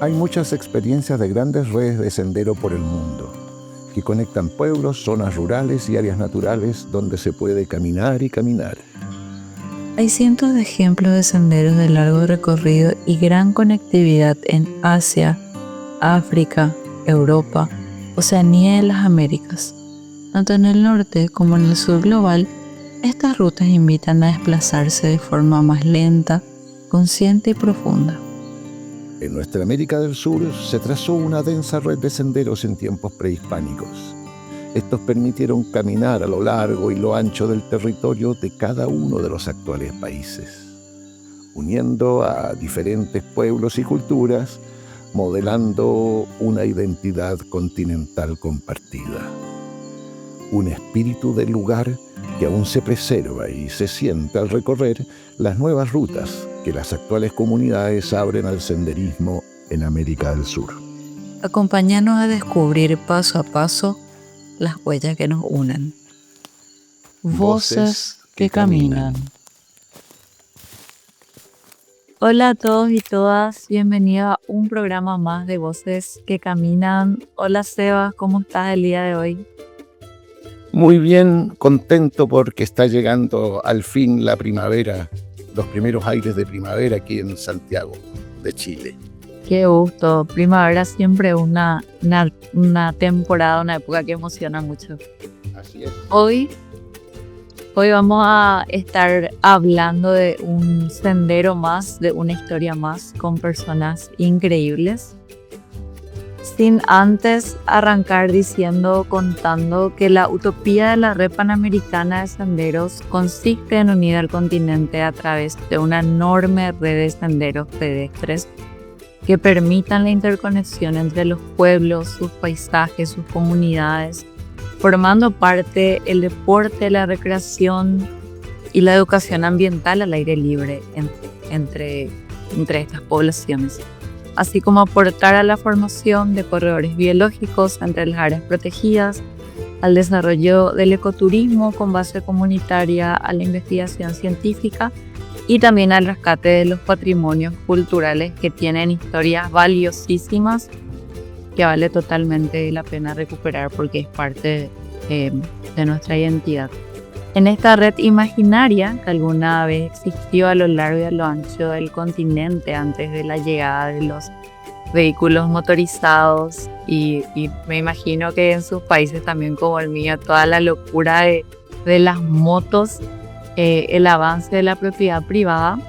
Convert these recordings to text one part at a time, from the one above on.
Hay muchas experiencias de grandes redes de sendero por el mundo, que conectan pueblos, zonas rurales y áreas naturales donde se puede caminar y caminar. Hay cientos de ejemplos de senderos de largo recorrido y gran conectividad en Asia, África, Europa, Oceanía y las Américas. Tanto en el norte como en el sur global, estas rutas invitan a desplazarse de forma más lenta, consciente y profunda. En nuestra América del Sur se trazó una densa red de senderos en tiempos prehispánicos. Estos permitieron caminar a lo largo y lo ancho del territorio de cada uno de los actuales países, uniendo a diferentes pueblos y culturas, modelando una identidad continental compartida. Un espíritu del lugar que aún se preserva y se siente al recorrer las nuevas rutas que las actuales comunidades abren al senderismo en América del Sur. Acompáñanos a descubrir paso a paso las huellas que nos unen. Voces que caminan. Hola a todos y todas, bienvenidos a un programa más de Voces que Caminan. Hola Sebas, ¿cómo estás el día de hoy? Muy bien, contento porque está llegando al fin la primavera, los primeros aires de primavera aquí en Santiago de Chile. Qué gusto, primavera siempre una temporada, una época que emociona mucho. Así es. Hoy vamos a estar hablando de un sendero más, de una historia más con personas increíbles. Sin antes arrancar contando que la utopía de la red panamericana de senderos consiste en unir al continente a través de una enorme red de senderos pedestres que permitan la interconexión entre los pueblos, sus paisajes, sus comunidades, formando parte el deporte, la recreación y la educación ambiental al aire libre entre estas poblaciones, así como aportar a la formación de corredores biológicos entre las áreas protegidas, al desarrollo del ecoturismo con base comunitaria, a la investigación científica y también al rescate de los patrimonios culturales que tienen historias valiosísimas que vale totalmente la pena recuperar porque es parte de nuestra identidad. En esta red imaginaria que alguna vez existió a lo largo y a lo ancho del continente antes de la llegada de los vehículos motorizados y me imagino que en sus países también como el mío, toda la locura de las motos, el avance de la propiedad privada,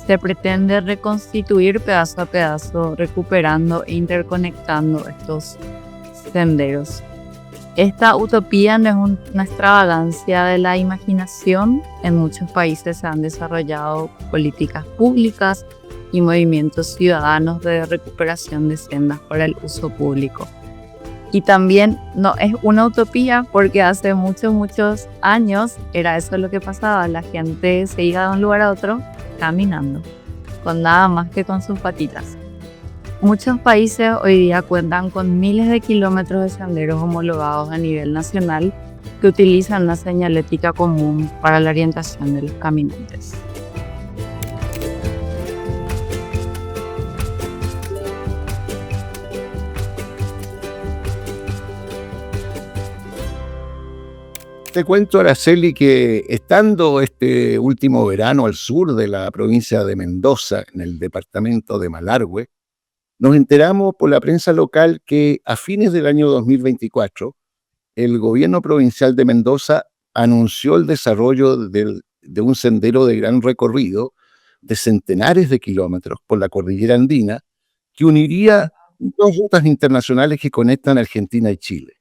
se pretende reconstituir pedazo a pedazo, recuperando e interconectando estos senderos. Esta utopía no es una extravagancia de la imaginación. En muchos países se han desarrollado políticas públicas y movimientos ciudadanos de recuperación de sendas para el uso público. Y también no es una utopía porque hace muchos años era eso lo que pasaba. La gente se iba de un lugar a otro caminando, con nada más que con sus patitas. Muchos países hoy día cuentan con miles de kilómetros de senderos homologados a nivel nacional que utilizan una señalética común para la orientación de los caminantes. Te cuento, Araceli, que estando este último verano al sur de la provincia de Mendoza, en el departamento de Malargüe, nos enteramos por la prensa local que a fines del año 2024, el gobierno provincial de Mendoza anunció el desarrollo de un sendero de gran recorrido de centenares de kilómetros por la cordillera andina que uniría dos rutas internacionales que conectan Argentina y Chile.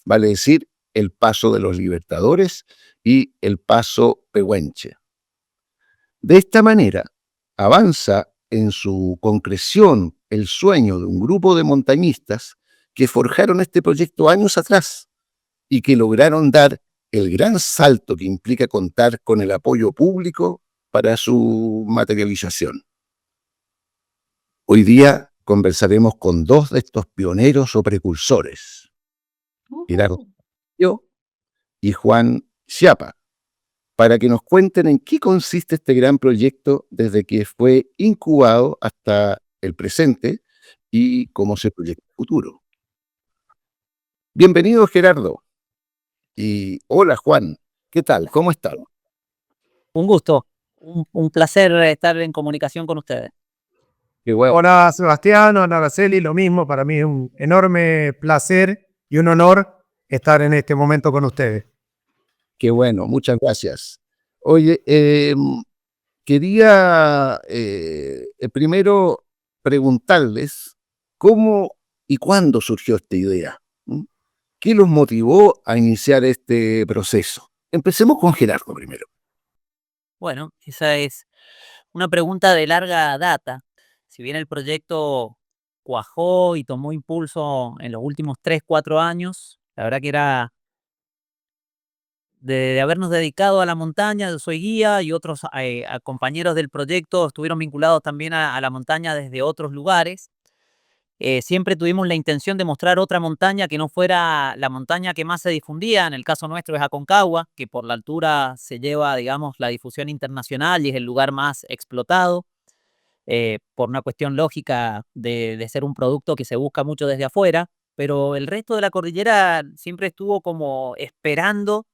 Vale decir, el Paso de los Libertadores y el Paso Pehuenche. De esta manera, avanza en su concreción el sueño de un grupo de montañistas que forjaron este proyecto años atrás y que lograron dar el gran salto que implica contar con el apoyo público para su materialización. Hoy día conversaremos con dos de estos pioneros o precursores, Gerardo y Juan Chiapa, para que nos cuenten en qué consiste este gran proyecto desde que fue incubado hasta el presente y cómo se proyecta el futuro. Bienvenido, Gerardo. Y hola, Juan. ¿Qué tal? ¿Cómo estás? Un gusto, un placer estar en comunicación con ustedes. Qué bueno. Hola Sebastián, hola Araceli, lo mismo, para mí es un enorme placer y un honor estar en este momento con ustedes. Qué bueno, muchas gracias. Oye, quería primero preguntarles cómo y cuándo surgió esta idea. ¿Mm? ¿Qué los motivó a iniciar este proceso? Empecemos con Gerardo primero. Bueno, esa es una pregunta de larga data. Si bien el proyecto cuajó y tomó impulso en los últimos 3, 4 años, la verdad que era de habernos dedicado a la montaña. Yo soy guía y otros compañeros del proyecto estuvieron vinculados también a la montaña desde otros lugares. Siempre tuvimos la intención de mostrar otra montaña que no fuera la montaña que más se difundía. En el caso nuestro es Aconcagua, que por la altura se lleva, digamos, la difusión internacional y es el lugar más explotado, por una cuestión lógica de ser un producto que se busca mucho desde afuera. Pero el resto de la cordillera siempre estuvo como esperando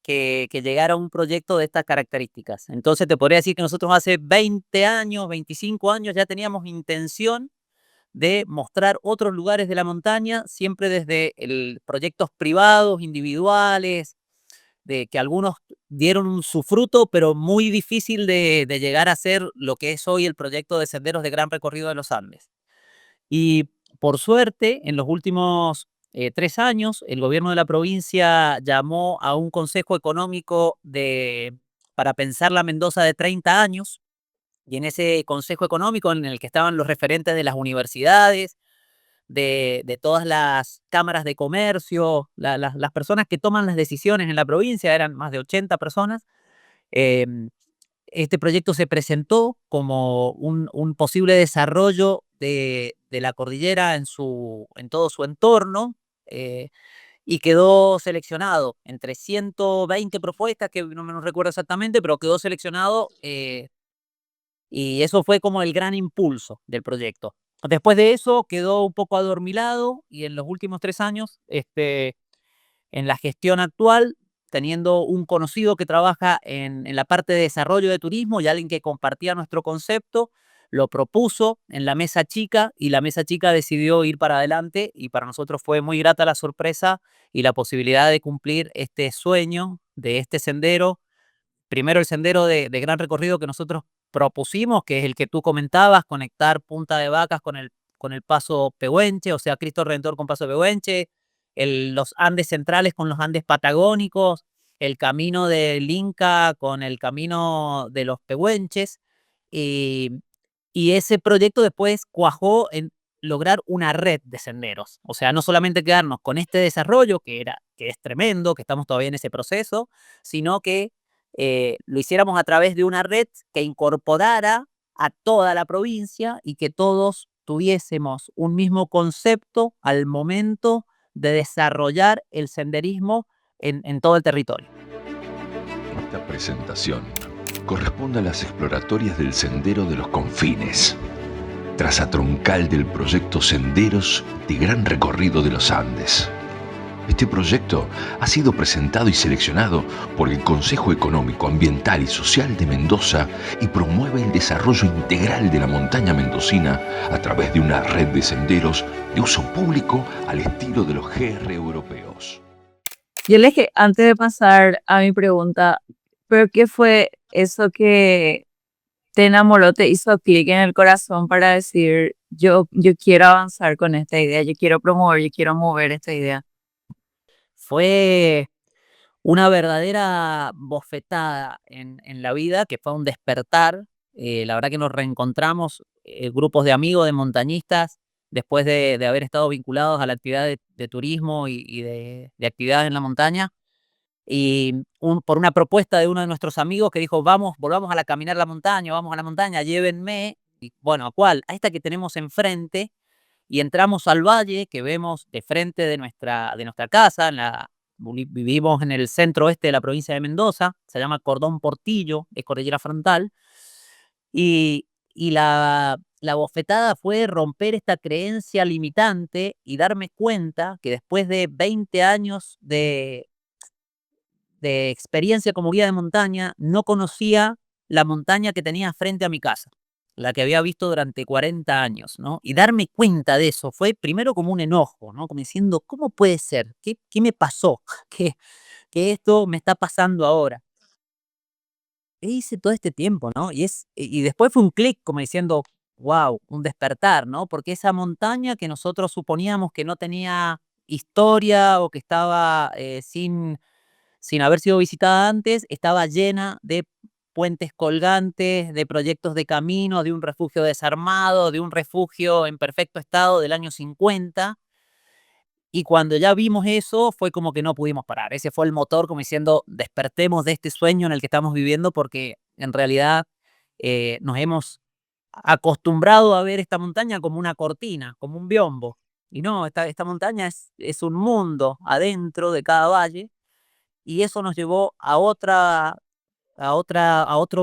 que llegara un proyecto de estas características. Entonces te podría decir que nosotros hace 20 años, 25 años ya teníamos intención de mostrar otros lugares de la montaña, siempre desde proyectos privados, individuales, de que algunos dieron su fruto, pero muy difícil de llegar a ser lo que es hoy el proyecto de Senderos de Gran Recorrido de los Andes. Y por suerte, en los últimos 3 años, el gobierno de la provincia llamó a un consejo económico para pensar la Mendoza de 30 años, y en ese consejo económico en el que estaban los referentes de las universidades, de todas las cámaras de comercio, las personas que toman las decisiones en la provincia, eran más de 80 personas. em, este proyecto se presentó como un posible desarrollo de la cordillera en todo su entorno, y quedó seleccionado entre 120 propuestas, que no me recuerdo exactamente, pero quedó seleccionado. Y eso fue como el gran impulso del proyecto. Después de eso quedó un poco adormilado y en los últimos 3 años, en la gestión actual, teniendo un conocido que trabaja en la parte de desarrollo de turismo y alguien que compartía nuestro concepto, lo propuso en la mesa chica y la mesa chica decidió ir para adelante, y para nosotros fue muy grata la sorpresa y la posibilidad de cumplir este sueño de este sendero. Primero el sendero de gran recorrido que nosotros propusimos, que es el que tú comentabas, conectar Punta de Vacas con el Paso Pehuenche, o sea, Cristo Redentor con Paso Pehuenche, los Andes centrales con los Andes patagónicos, el camino del Inca con el camino de los Pehuenches. Y, y ese proyecto después cuajó en lograr una red de senderos. O sea, no solamente quedarnos con este desarrollo, que es tremendo, que estamos todavía en ese proceso, sino que lo hiciéramos a través de una red que incorporara a toda la provincia y que todos tuviésemos un mismo concepto al momento de desarrollar el senderismo en todo el territorio. Esta presentación corresponde a las exploratorias del Sendero de los Confines, traza troncal del proyecto Senderos de Gran Recorrido de los Andes. Este proyecto ha sido presentado y seleccionado por el Consejo Económico, Ambiental y Social de Mendoza y promueve el desarrollo integral de la montaña mendocina a través de una red de senderos de uso público al estilo de los GR europeos. Yo les dije, antes de pasar a mi pregunta, ¿pero qué fue eso que te enamoró, te hizo clic en el corazón para decir, yo quiero avanzar con esta idea, yo quiero promover, yo quiero mover esta idea? Fue una verdadera bofetada en la vida, que fue un despertar. La verdad que nos reencontramos, grupos de amigos, de montañistas, después de haber estado vinculados a la actividad de turismo y de actividades en la montaña. Y por una propuesta de uno de nuestros amigos que dijo, vamos, volvamos a caminar la montaña, vamos a la montaña, llévenme. Y bueno, ¿a cuál? A esta que tenemos enfrente. Y entramos al valle que vemos de frente de nuestra casa. Vivimos en el centro oeste de la provincia de Mendoza, se llama Cordón Portillo, es cordillera frontal. Y la la bofetada fue romper esta creencia limitante y darme cuenta que después de 20 años de experiencia como guía de montaña, no conocía la montaña que tenía frente a mi casa, la que había visto durante 40 años, ¿no? Y darme cuenta de eso fue primero como un enojo, ¿no? Como diciendo, ¿cómo puede ser? ¿Qué me pasó? Que esto me está pasando ahora. ¿Qué hice todo este tiempo, no? Y después fue un clic como diciendo, wow, un despertar, ¿no? Porque esa montaña que nosotros suponíamos que no tenía historia o que estaba sin haber sido visitada antes, estaba llena de puentes colgantes, de proyectos de camino, de un refugio desarmado, de un refugio en perfecto estado del año 50. Y cuando ya vimos eso, fue como que no pudimos parar. Ese fue el motor, como diciendo, despertemos de este sueño en el que estamos viviendo, porque en realidad nos hemos acostumbrado a ver esta montaña como una cortina, como un biombo. Y no, esta montaña es un mundo adentro de cada valle, y eso nos llevó a otro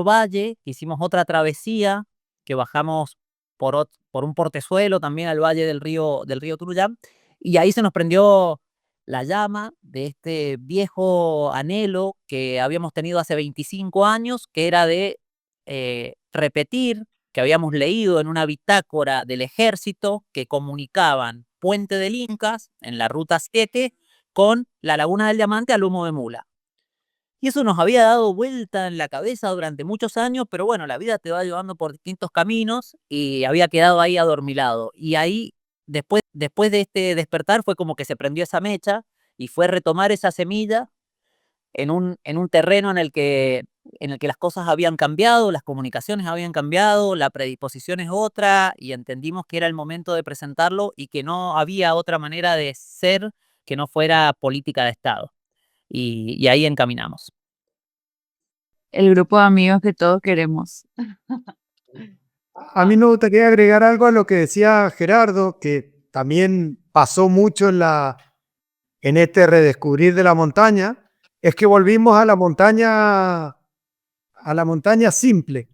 valle, hicimos otra travesía, que bajamos por un portezuelo también al valle del río Turuyán, y ahí se nos prendió la llama de este viejo anhelo que habíamos tenido hace 25 años, que era de repetir, que habíamos leído en una bitácora del ejército, que comunicaban Puente del Incas en la ruta 7 con la Laguna del Diamante a Lomo de Mula. Y eso nos había dado vuelta en la cabeza durante muchos años, pero bueno, la vida te va llevando por distintos caminos y había quedado ahí adormilado. Y ahí, después de este despertar, fue como que se prendió esa mecha y fue retomar esa semilla en un terreno en el que las cosas habían cambiado, las comunicaciones habían cambiado, la predisposición es otra, y entendimos que era el momento de presentarlo y que no había otra manera de ser que no fuera política de Estado. Y ahí encaminamos. El grupo de amigos que todos queremos. A mí me gustaría agregar algo a lo que decía Gerardo, que también pasó mucho en este redescubrir de la montaña, es que volvimos a la montaña simple,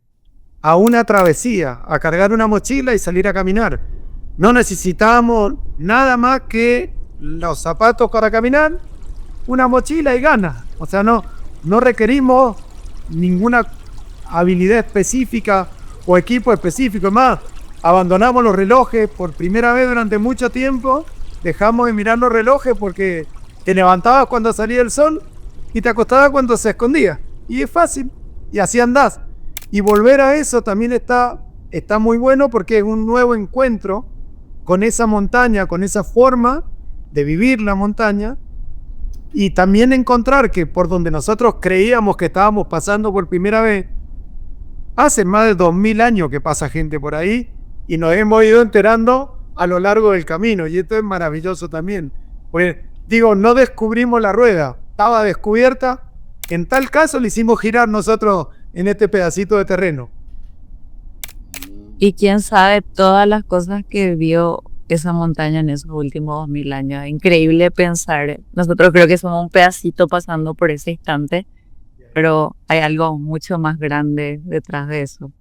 a una travesía, a cargar una mochila y salir a caminar. No necesitábamos nada más que los zapatos para caminar, una mochila y ganas. O sea, no requerimos ninguna habilidad específica o equipo específico. Es más, abandonamos los relojes por primera vez durante mucho tiempo. Dejamos de mirar los relojes porque te levantabas cuando salía el sol y te acostabas cuando se escondía. Y es fácil. Y así andás. Y volver a eso también está muy bueno porque es un nuevo encuentro con esa montaña, con esa forma de vivir la montaña. Y también encontrar que por donde nosotros creíamos que estábamos pasando por primera vez, hace más de 2000 años que pasa gente por ahí y nos hemos ido enterando a lo largo del camino. Y esto es maravilloso también. Pues digo, no descubrimos la rueda, estaba descubierta. En tal caso le hicimos girar nosotros en este pedacito de terreno. Y quién sabe todas las cosas que vio esa montaña en esos últimos 2000 años. Increíble pensar. Nosotros creo que somos un pedacito pasando por ese instante, pero hay algo mucho más grande detrás de eso.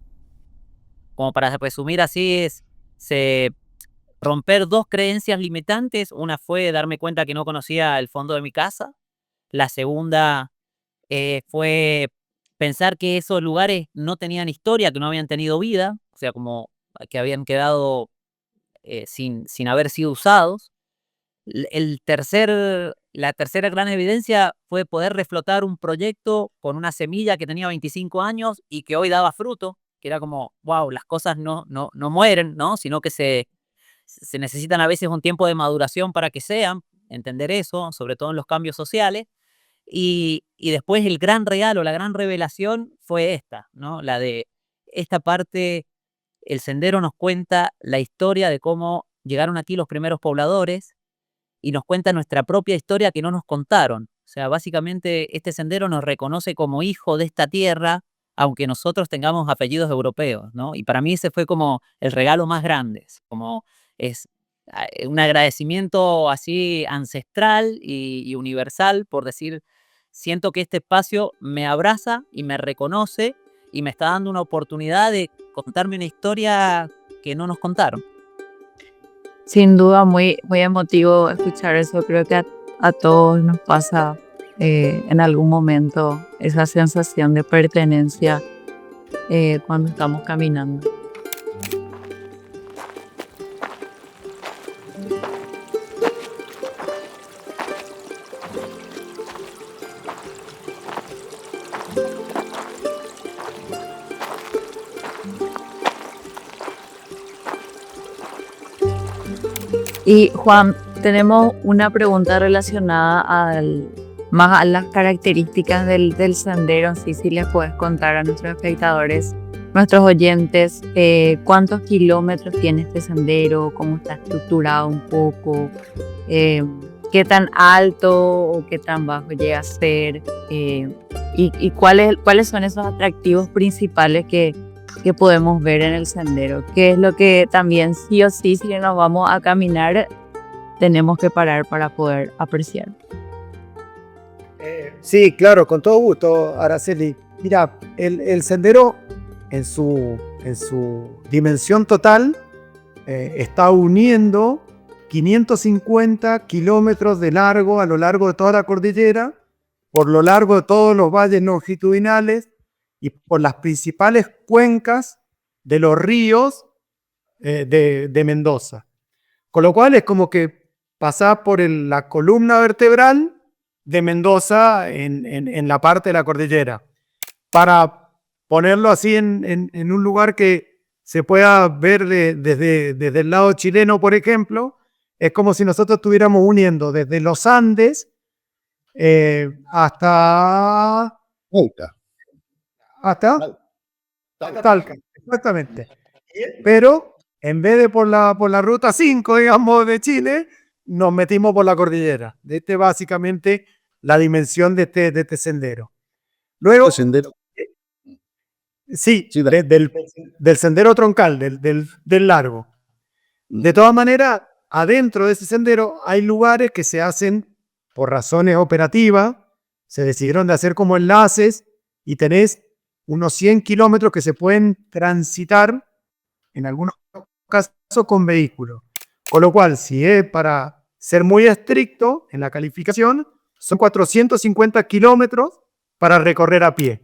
Como para resumir así, romper dos creencias limitantes. Una fue darme cuenta que no conocía el fondo de mi casa. La segunda fue pensar que esos lugares no tenían historia, que no habían tenido vida, o sea, como que habían quedado sin haber sido usados. La tercera gran evidencia fue poder reflotar un proyecto con una semilla que tenía 25 años y que hoy daba fruto, que era como, wow, las cosas no mueren, ¿no? Sino que se necesitan a veces un tiempo de maduración para que sean, entender eso, sobre todo en los cambios sociales. Y después el gran regalo, la gran revelación fue esta, ¿no? La de esta parte, el sendero nos cuenta la historia de cómo llegaron aquí los primeros pobladores y nos cuenta nuestra propia historia que no nos contaron. O sea, básicamente este sendero nos reconoce como hijo de esta tierra, aunque nosotros tengamos apellidos europeos, ¿no? Y para mí ese fue como el regalo más grande, como es un agradecimiento así ancestral y universal por decir, siento que este espacio me abraza y me reconoce y me está dando una oportunidad de contarme una historia que no nos contaron. Sin duda, muy, muy emotivo escuchar eso. Creo que a todos nos pasa en algún momento esa sensación de pertenencia cuando estamos caminando. Y Juan, tenemos una pregunta relacionada más a las características del sendero en sí. Si les puedes contar a nuestros espectadores, nuestros oyentes, cuántos kilómetros tiene este sendero, cómo está estructurado un poco, qué tan alto o qué tan bajo llega a ser, y cuáles son esos atractivos principales que podemos ver en el sendero, qué es lo que también sí o sí, si nos vamos a caminar, tenemos que parar para poder apreciar. Sí, claro, con todo gusto, Araceli. Mira, el sendero en su dimensión total está uniendo 550 kilómetros de largo a lo largo de toda la cordillera, por lo largo de todos los valles longitudinales y por las principales cuencas de los ríos de Mendoza. Con lo cual es como que pasás por la columna vertebral de Mendoza en la parte de la cordillera. Para ponerlo así en un lugar que se pueda ver desde el lado chileno, por ejemplo, es como si nosotros estuviéramos uniendo desde los Andes hasta Talca, exactamente. Pero en vez de por la ruta 5, digamos, de Chile, nos metimos por la cordillera. Básicamente la dimensión de este sendero. Luego, Sendero. sí, Sí, del sendero troncal, del largo. De todas maneras, adentro de ese sendero hay lugares que se hacen por razones operativas, se decidieron de hacer como enlaces y tenés unos 100 kilómetros que se pueden transitar en algunos casos con vehículos. Con lo cual, si es para ser muy estricto en la calificación, son 450 kilómetros para recorrer a pie.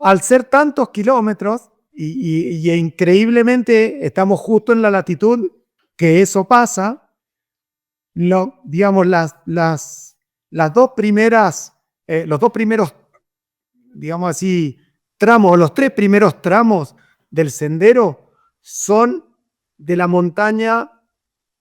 Al ser tantos kilómetros, y increíblemente estamos justo en la latitud que eso pasa, digamos, los dos primeros, digamos así, tramos, los tres primeros tramos del sendero son de la montaña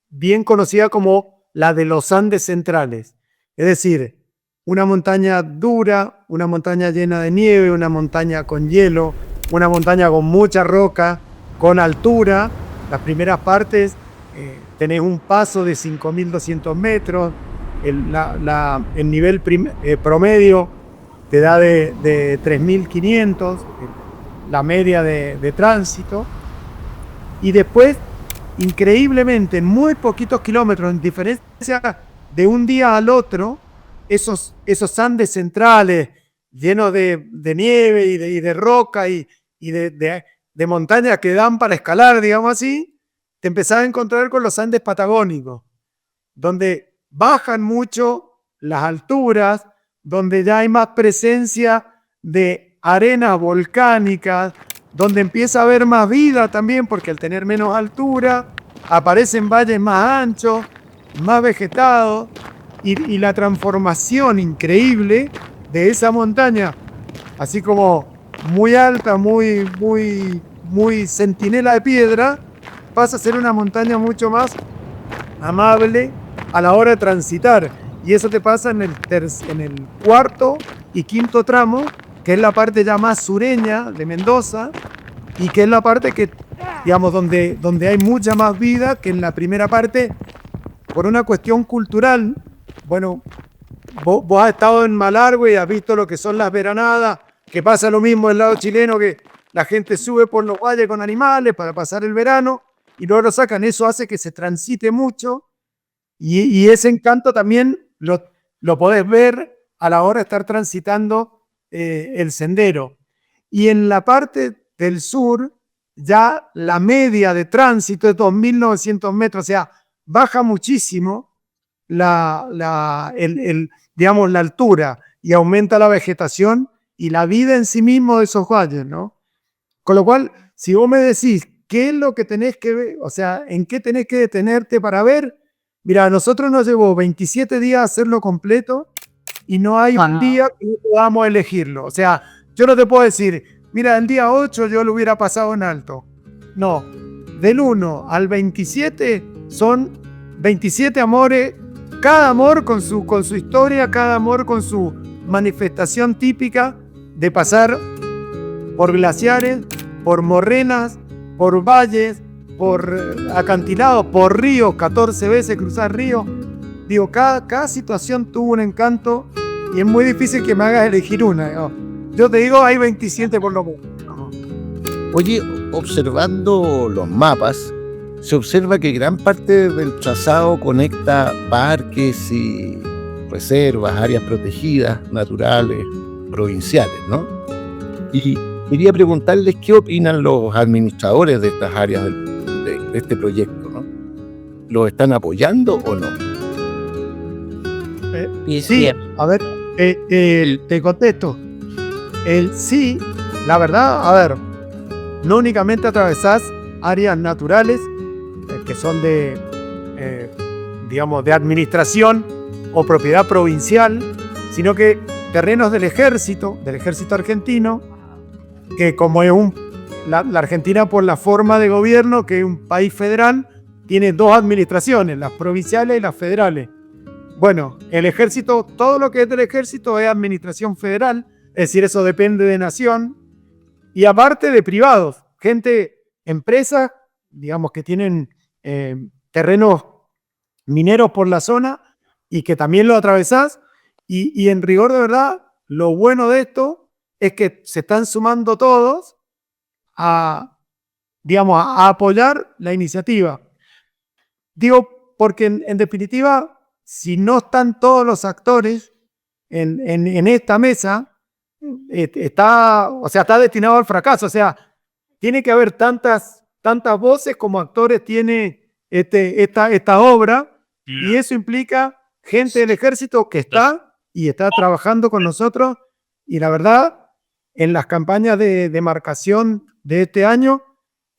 bien conocida como la de los Andes centrales. Es decir, una montaña dura, una montaña llena de nieve, una montaña con hielo, una montaña con mucha roca, con altura. Las primeras partes tenés un paso de 5.200 metros, el nivel promedio te da de 3.500, la media de tránsito. Y después, increíblemente, en muy poquitos kilómetros, en diferencia de un día al otro, esos Andes centrales llenos de nieve y de roca y de montañas que dan para escalar, digamos así, te empezás a encontrar con los Andes patagónicos, donde bajan mucho las alturas, donde ya hay más presencia de arenas volcánicas, donde empieza a haber más vida también, porque al tener menos altura aparecen valles más anchos, más vegetados, y la transformación increíble de esa montaña, así como muy alta, muy centinela de piedra, pasa a ser una montaña mucho más amable a la hora de transitar. Y eso te pasa en el cuarto y quinto tramo, que es la parte ya más sureña de Mendoza, y que es la parte que, digamos, donde hay mucha más vida que en la primera parte, por una cuestión cultural. Bueno, vos has estado en Malargüe y has visto lo que son las veranadas, que pasa lo mismo del lado chileno, que la gente sube por los valles con animales para pasar el verano y luego lo sacan. Eso hace que se transite mucho, y ese encanto también lo podés ver a la hora de estar transitando el sendero. Y en la parte del sur, ya la media de tránsito es 2.900 metros, o sea, baja muchísimo digamos, la altura y aumenta la vegetación y la vida en sí mismo de esos valles, ¿no? Con lo cual, si vos me decís qué es lo que tenés que ver, o sea, en qué tenés que detenerte para ver, mira, a nosotros nos llevó 27 días hacerlo completo y no hay un día que no podamos elegirlo. O sea, yo no te puedo decir, mira, el día 8 yo lo hubiera pasado en alto. No, del 1 al 27 son 27 amores, cada amor con su historia, cada amor con su manifestación típica de pasar por glaciares, por morrenas, por valles, por acantilados, por ríos, 14 veces cruzar ríos. Digo, cada situación tuvo un encanto y es muy difícil que me hagas elegir una, ¿no? Yo te digo, hay 27 por lo menos. Oye, observando los mapas, se observa que gran parte del trazado conecta parques y reservas, áreas protegidas, naturales, provinciales, ¿no? Y quería preguntarles qué opinan los administradores de estas áreas de este proyecto, ¿no? ¿Los están apoyando o no? Sí, a ver, te contesto. Sí, la verdad, a ver, no únicamente atravesás áreas naturales que son digamos, de administración o propiedad provincial, sino que terrenos del ejército argentino, que como es la Argentina por la forma de gobierno, que es un país federal, tiene dos administraciones, las provinciales y las federales. Bueno, el ejército, todo lo que es del ejército es administración federal, es decir, eso depende de nación, y aparte de privados, empresas, digamos, que tienen terrenos mineros por la zona y que también lo atravesás, y en rigor de verdad, lo bueno de esto es que se están sumando todos digamos, a apoyar la iniciativa. Digo, porque en definitiva, si no están todos los actores en esta mesa, está destinado al fracaso. O sea, tiene que haber tantas voces como actores tiene esta obra, y eso implica gente del ejército que está trabajando con nosotros, y la verdad, en las campañas de demarcación de este año,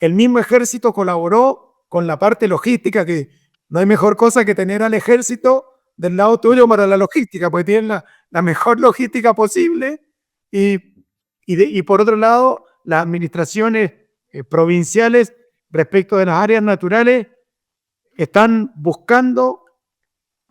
el mismo ejército colaboró con la parte logística, que no hay mejor cosa que tener al ejército del lado tuyo para la logística, porque tienen la mejor logística posible, y por otro lado, las administraciones provinciales respecto de las áreas naturales están buscando,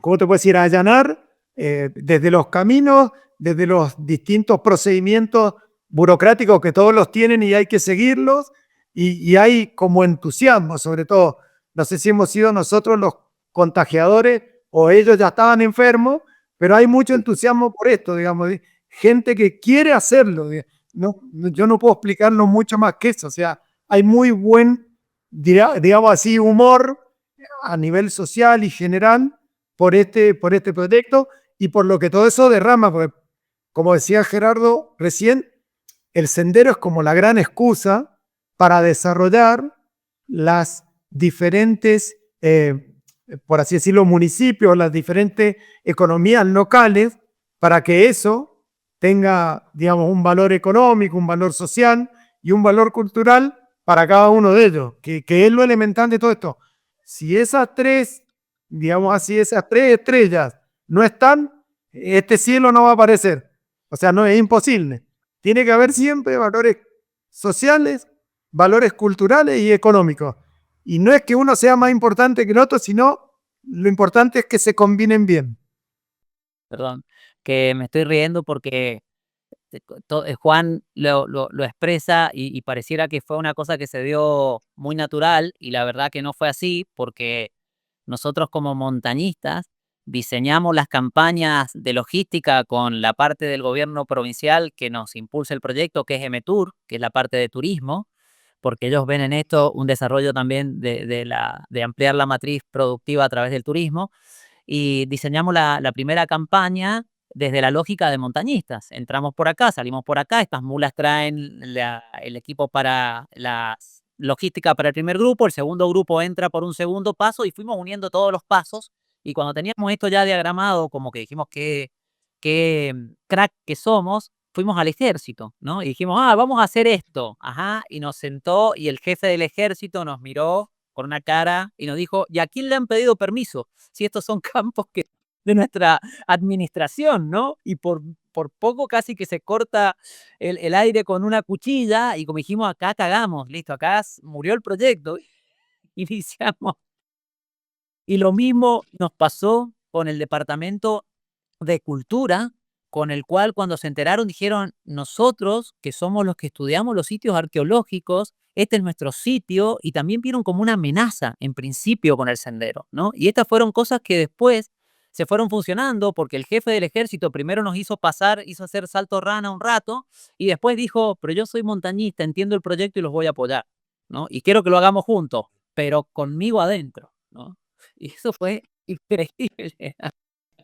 ¿cómo te puedo decir?, allanar desde los caminos, desde los distintos procedimientos burocráticos que todos los tienen y hay que seguirlos, y hay como entusiasmo, sobre todo. No sé si hemos sido nosotros los contagiadores o ellos ya estaban enfermos, pero hay mucho entusiasmo por esto, digamos, gente que quiere hacerlo. Yo no puedo explicarlo mucho más que eso. O sea, hay muy buen, digamos así, humor a nivel social y general por este proyecto, y por lo que todo eso derrama, porque como decía Gerardo recién, el sendero es como la gran excusa para desarrollar las diferentes, por así decirlo, municipios, las diferentes economías locales, para que eso tenga, digamos, un valor económico, un valor social y un valor cultural para cada uno de ellos, que es lo elemental de todo esto. Si esas tres, digamos así, esas tres estrellas no están, este cielo no va a aparecer. O sea, no es imposible. Tiene que haber siempre valores sociales, valores culturales y económicos. Y no es que uno sea más importante que el otro, sino lo importante es que se combinen bien. Perdón, que me estoy riendo porque Juan lo expresa y pareciera que fue una cosa que se dio muy natural, y la verdad que no fue así, porque nosotros como montañistas diseñamos las campañas de logística con la parte del gobierno provincial que nos impulsa el proyecto, que es MTUR, que es la parte de turismo, porque ellos ven en esto un desarrollo también de ampliar la matriz productiva a través del turismo, y diseñamos la primera campaña desde la lógica de montañistas. Entramos por acá, salimos por acá, estas mulas traen el equipo para logística para el primer grupo, el segundo grupo entra por un segundo paso y fuimos uniendo todos los pasos. Y cuando teníamos esto ya diagramado, como que dijimos que crack que somos, fuimos al ejército, ¿no? Y dijimos, vamos a hacer esto. Ajá, y nos sentó y el jefe del ejército nos miró con una cara y nos dijo, ¿y a quién le han pedido permiso? Si estos son campos de nuestra administración, ¿no? Y por poco casi que se corta el aire con una cuchilla y como dijimos, acá cagamos, listo, acá murió el proyecto. Iniciamos. Y lo mismo nos pasó con el departamento de cultura, con el cual cuando se enteraron dijeron, nosotros que somos los que estudiamos los sitios arqueológicos, este es nuestro sitio, y también vieron como una amenaza en principio con el sendero, ¿no? Y estas fueron cosas que después se fueron funcionando porque el jefe del ejército primero nos hizo hacer salto rana un rato y después dijo, pero yo soy montañista, entiendo el proyecto y los voy a apoyar, ¿no? Y quiero que lo hagamos juntos, pero conmigo adentro, ¿no? Y eso fue increíble.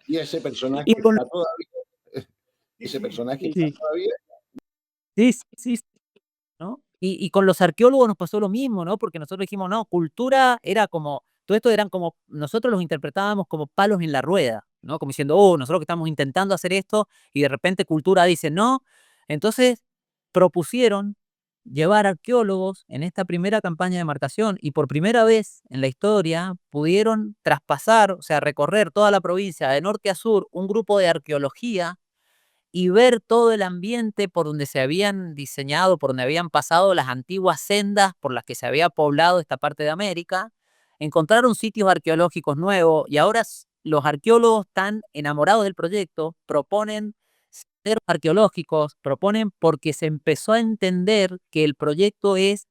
Y ese personaje Y con- está todavía. Ese personaje Sí. está todavía. Sí, ¿no? Y con los arqueólogos nos pasó lo mismo, ¿no? Porque nosotros dijimos, no, cultura era como, todo esto eran como, nosotros los interpretábamos como palos en la rueda, ¿no? Como diciendo, nosotros que estamos intentando hacer esto y de repente cultura dice no. Entonces propusieron llevar arqueólogos en esta primera campaña de marcación y por primera vez en la historia pudieron traspasar, o sea, recorrer toda la provincia de norte a sur, un grupo de arqueología y ver todo el ambiente por donde se habían diseñado, por donde habían pasado las antiguas sendas por las que se había poblado esta parte de América, encontraron sitios arqueológicos nuevos y ahora los arqueólogos están enamorados del proyecto, proponen senderos arqueológicos, proponen porque se empezó a entender que el proyecto es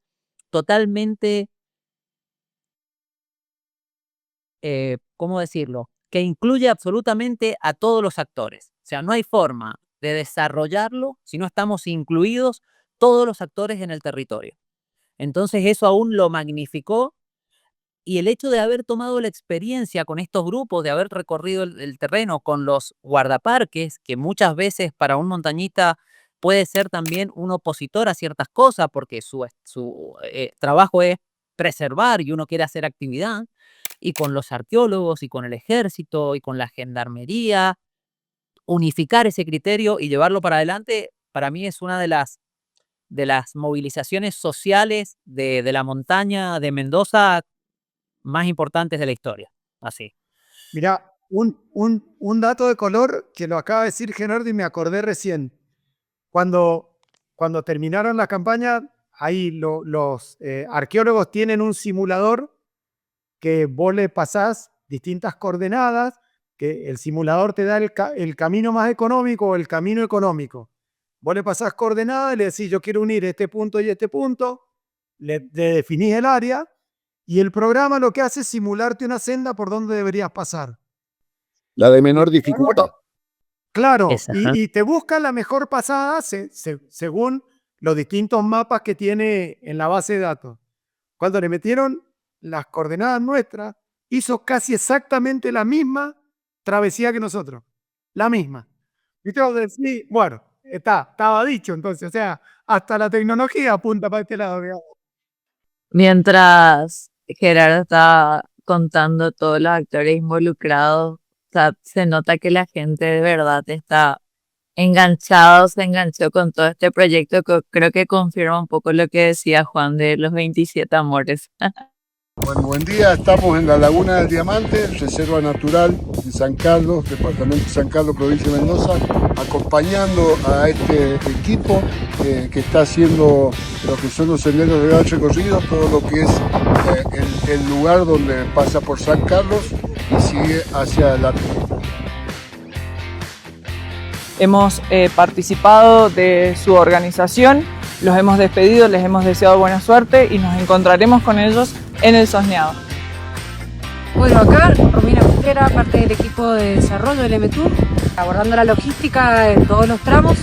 totalmente, ¿cómo decirlo? Que incluye absolutamente a todos los actores. O sea, no hay forma de desarrollarlo si no estamos incluidos todos los actores en el territorio. Entonces eso aún lo magnificó y el hecho de haber tomado la experiencia con estos grupos, de haber recorrido el terreno con los guardaparques, que muchas veces para un montañista puede ser también un opositor a ciertas cosas porque su trabajo es preservar y uno quiere hacer actividad, y con los arqueólogos y con el ejército y con la gendarmería, unificar ese criterio y llevarlo para adelante, para mí es una de las movilizaciones sociales de la montaña de Mendoza más importantes de la historia. Así. Mira, un dato de color que lo acaba de decir Gerardo y me acordé recién. Cuando terminaron la campaña, ahí los arqueólogos tienen un simulador que vos le pasás distintas coordenadas, que el simulador te da el camino más económico o el camino económico. Vos le pasás coordenadas y le decís, yo quiero unir este punto y este punto, le definís el área y el programa lo que hace es simularte una senda por donde deberías pasar. La de menor dificultad. Claro, Esa, y te busca la mejor pasada según los distintos mapas que tiene en la base de datos. Cuando le metieron las coordenadas nuestras, hizo casi exactamente la misma travesía que nosotros. La misma. Y tengo que decir, bueno, estaba dicho entonces, o sea, hasta la tecnología apunta para este lado. Digamos. Mientras Gerardo está contando todos los actores involucrados, o sea, se nota que la gente de verdad está se enganchó con todo este proyecto que creo que confirma un poco lo que decía Juan de los 27 amores. Bueno, buen día, estamos en la Laguna del Diamante, Reserva Natural de San Carlos, Departamento de San Carlos, Provincia de Mendoza, acompañando a este equipo que está haciendo lo que son los senderos de gran recorrido, todo lo que es el lugar donde pasa por San Carlos y sigue hacia adelante. Hemos participado de su organización, los hemos despedido, les hemos deseado buena suerte y nos encontraremos con ellos en el Sosneado. Bueno, acá Romina Busquera, parte del equipo de desarrollo del MTUR, abordando la logística en todos los tramos.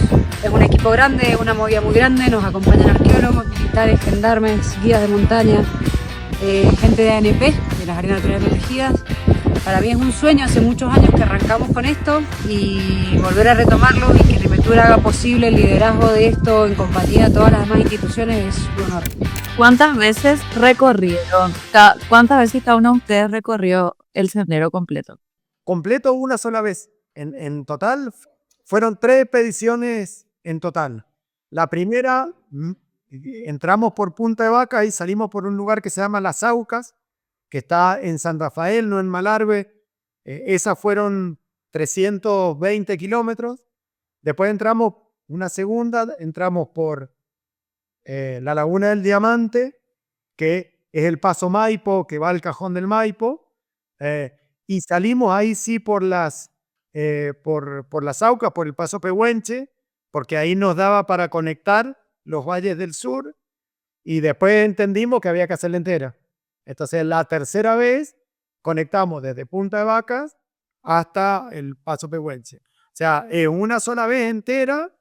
Es un equipo grande, una movida muy grande, nos acompañan arqueólogos, militares, gendarmes, guías de montaña, gente de ANP, de las áreas naturales protegidas. Para mí es un sueño, hace muchos años que arrancamos con esto y volver a retomarlo y que Rimetur haga posible el liderazgo de esto en compañía de todas las demás instituciones es un honor. ¿Cuántas veces recorrieron? ¿Cuántas veces cada uno de ustedes recorrió el sendero completo? Completo una sola vez. En total fueron 3 expediciones en total. La primera, entramos por Punta de Vaca y salimos por un lugar que se llama Las Aucas, que está en San Rafael, no en Malargüe. Esas fueron 320 kilómetros. Después entramos una segunda, entramos por la Laguna del Diamante, que es el Paso Maipo, que va al Cajón del Maipo, y salimos ahí sí por las Aucas, por el Paso Pehuenche, porque ahí nos daba para conectar los valles del sur, y después entendimos que había que hacerla entera. Entonces la tercera vez conectamos desde Punta de Vacas hasta el Paso Pehuenche. O sea, es una sola vez entera,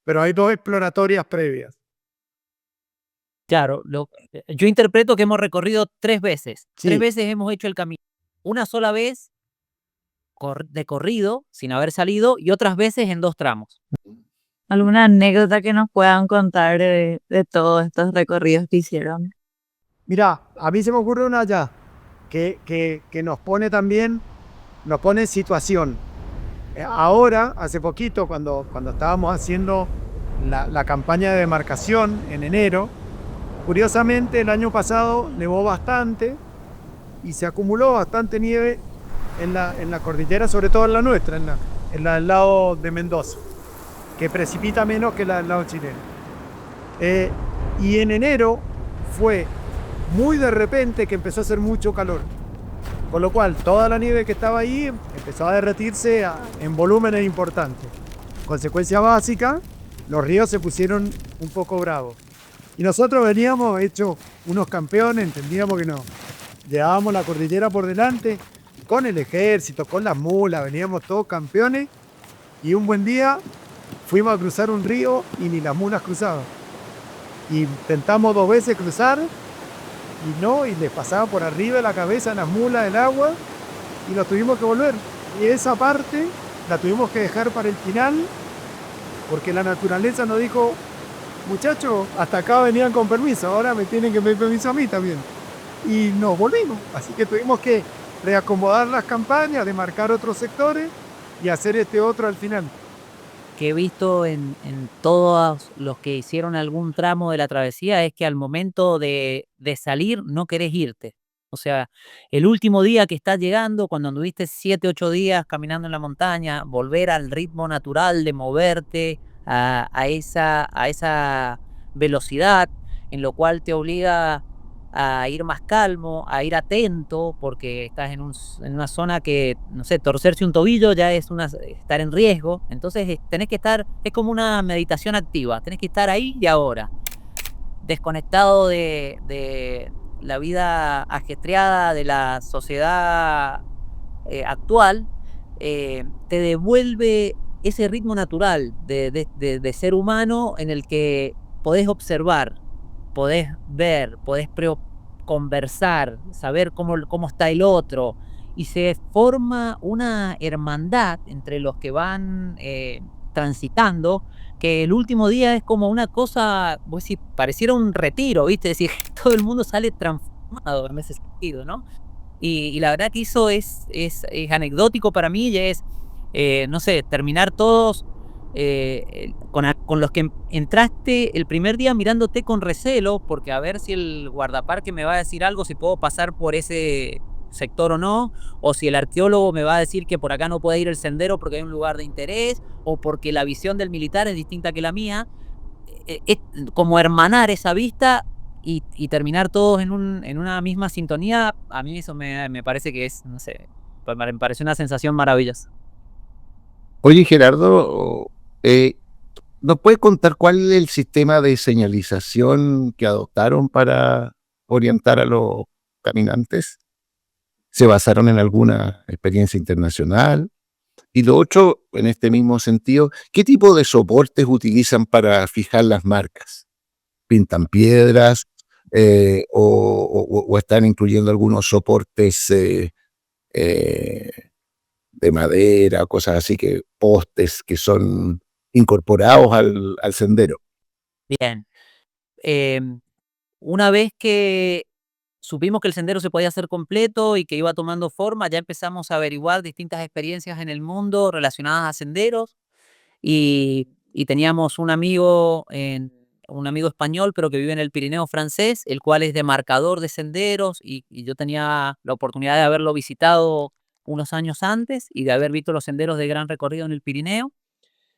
pero hay 2 exploratorias previas. Claro, yo interpreto que hemos recorrido 3 veces. Sí. 3 veces hemos hecho el camino. Una sola vez de corrido, sin haber salido, y otras veces en 2 tramos. ¿Alguna anécdota que nos puedan contar de todos estos recorridos que hicieron? Mira, a mí se me ocurre una ya, que nos pone también, nos pone en situación. Ahora, hace poquito, cuando estábamos haciendo la campaña de demarcación en enero, curiosamente el año pasado nevó bastante y se acumuló bastante nieve en la cordillera, sobre todo en la nuestra, en la del lado de Mendoza, que precipita menos que la del lado chileno. Y en enero fue muy de repente que empezó a hacer mucho calor, con lo cual toda la nieve que estaba ahí empezó a derretirse en volúmenes importantes. Consecuencia básica, los ríos se pusieron un poco bravos. Y nosotros veníamos hechos unos campeones, entendíamos que no. Llevábamos la cordillera por delante, con el ejército, con las mulas, veníamos todos campeones. Y un buen día fuimos a cruzar un río y ni las mulas cruzaban. Y intentamos 2 veces cruzar y les pasaba por arriba de la cabeza a las mulas el agua y nos tuvimos que volver. Y esa parte la tuvimos que dejar para el final porque la naturaleza nos dijo: muchachos, hasta acá venían con permiso, ahora me tienen que pedir permiso a mí también. Y nos volvimos, así que tuvimos que reacomodar las campañas, demarcar otros sectores y hacer este otro al final. Que he visto en todos los que hicieron algún tramo de la travesía es que al momento de salir no querés irte. O sea, el último día que estás llegando, cuando anduviste 7, 8 días caminando en la montaña, volver al ritmo natural de moverte a esa velocidad, en lo cual te obliga a ir más calmo, a ir atento, porque estás en una zona que, no sé, torcerse un tobillo ya es estar en riesgo. Entonces tenés que estar, es como una meditación activa, tenés que estar ahí y ahora, desconectado de la vida ajetreada de la sociedad actual. Te devuelve ese ritmo natural de ser humano en el que podés observar, podés ver, podés conversar, saber cómo está el otro, y se forma una hermandad entre los que van transitando, que el último día es como una cosa, vos decís, pareciera un retiro, ¿viste? Es decir, todo el mundo sale transformado en ese sentido, ¿no? Y la verdad que eso es anecdótico para mí, y es, no sé, terminar todos con los que entraste el primer día mirándote con recelo, porque a ver si el guardaparque me va a decir algo, si puedo pasar por ese sector o no, o si el arqueólogo me va a decir que por acá no puede ir el sendero porque hay un lugar de interés, o porque la visión del militar es distinta que la mía. Es como hermanar esa vista y terminar todos en una misma sintonía. A mí eso me parece que es, no sé, me parece una sensación maravillosa. Oye, Gerardo, ¿nos puedes contar cuál es el sistema de señalización que adoptaron para orientar a los caminantes? ¿Se basaron en alguna experiencia internacional? Y lo otro, en este mismo sentido, ¿qué tipo de soportes utilizan para fijar las marcas? ¿Pintan piedras o están incluyendo algunos soportes de madera, cosas así, que postes que son incorporados al sendero? Bien. una vez que supimos que el sendero se podía hacer completo y que iba tomando forma, ya empezamos a averiguar distintas experiencias en el mundo relacionadas a senderos y teníamos un amigo español, pero que vive en el Pirineo francés, el cual es demarcador de senderos y yo tenía la oportunidad de haberlo visitado unos años antes y de haber visto los senderos de gran recorrido en el Pirineo.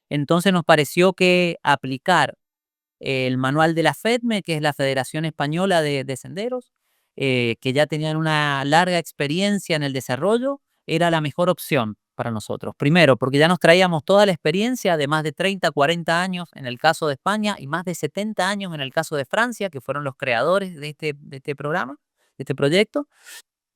Entonces nos pareció que aplicar el manual de la FEDME, que es la Federación Española de Senderos, que ya tenían una larga experiencia en el desarrollo, era la mejor opción para nosotros. Primero, porque ya nos traíamos toda la experiencia de más de 30, 40 años en el caso de España y más de 70 años en el caso de Francia, que fueron los creadores de este programa, de este proyecto.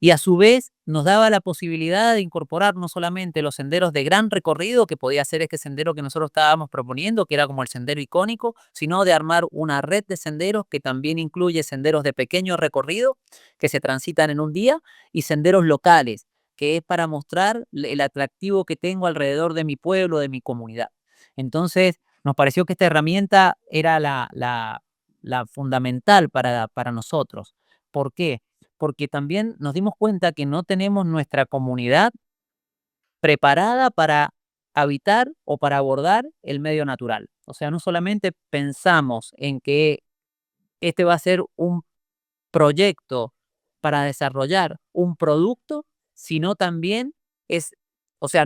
Y a su vez nos daba la posibilidad de incorporar no solamente los senderos de gran recorrido, que podía ser este sendero que nosotros estábamos proponiendo, que era como el sendero icónico, sino de armar una red de senderos que también incluye senderos de pequeño recorrido que se transitan en un día y senderos locales, que es para mostrar el atractivo que tengo alrededor de mi pueblo, de mi comunidad. Entonces nos pareció que esta herramienta era la fundamental para nosotros. ¿Por qué? Porque también nos dimos cuenta que no tenemos nuestra comunidad preparada para habitar o para abordar el medio natural. O sea, no solamente pensamos en que este va a ser un proyecto para desarrollar un producto, sino también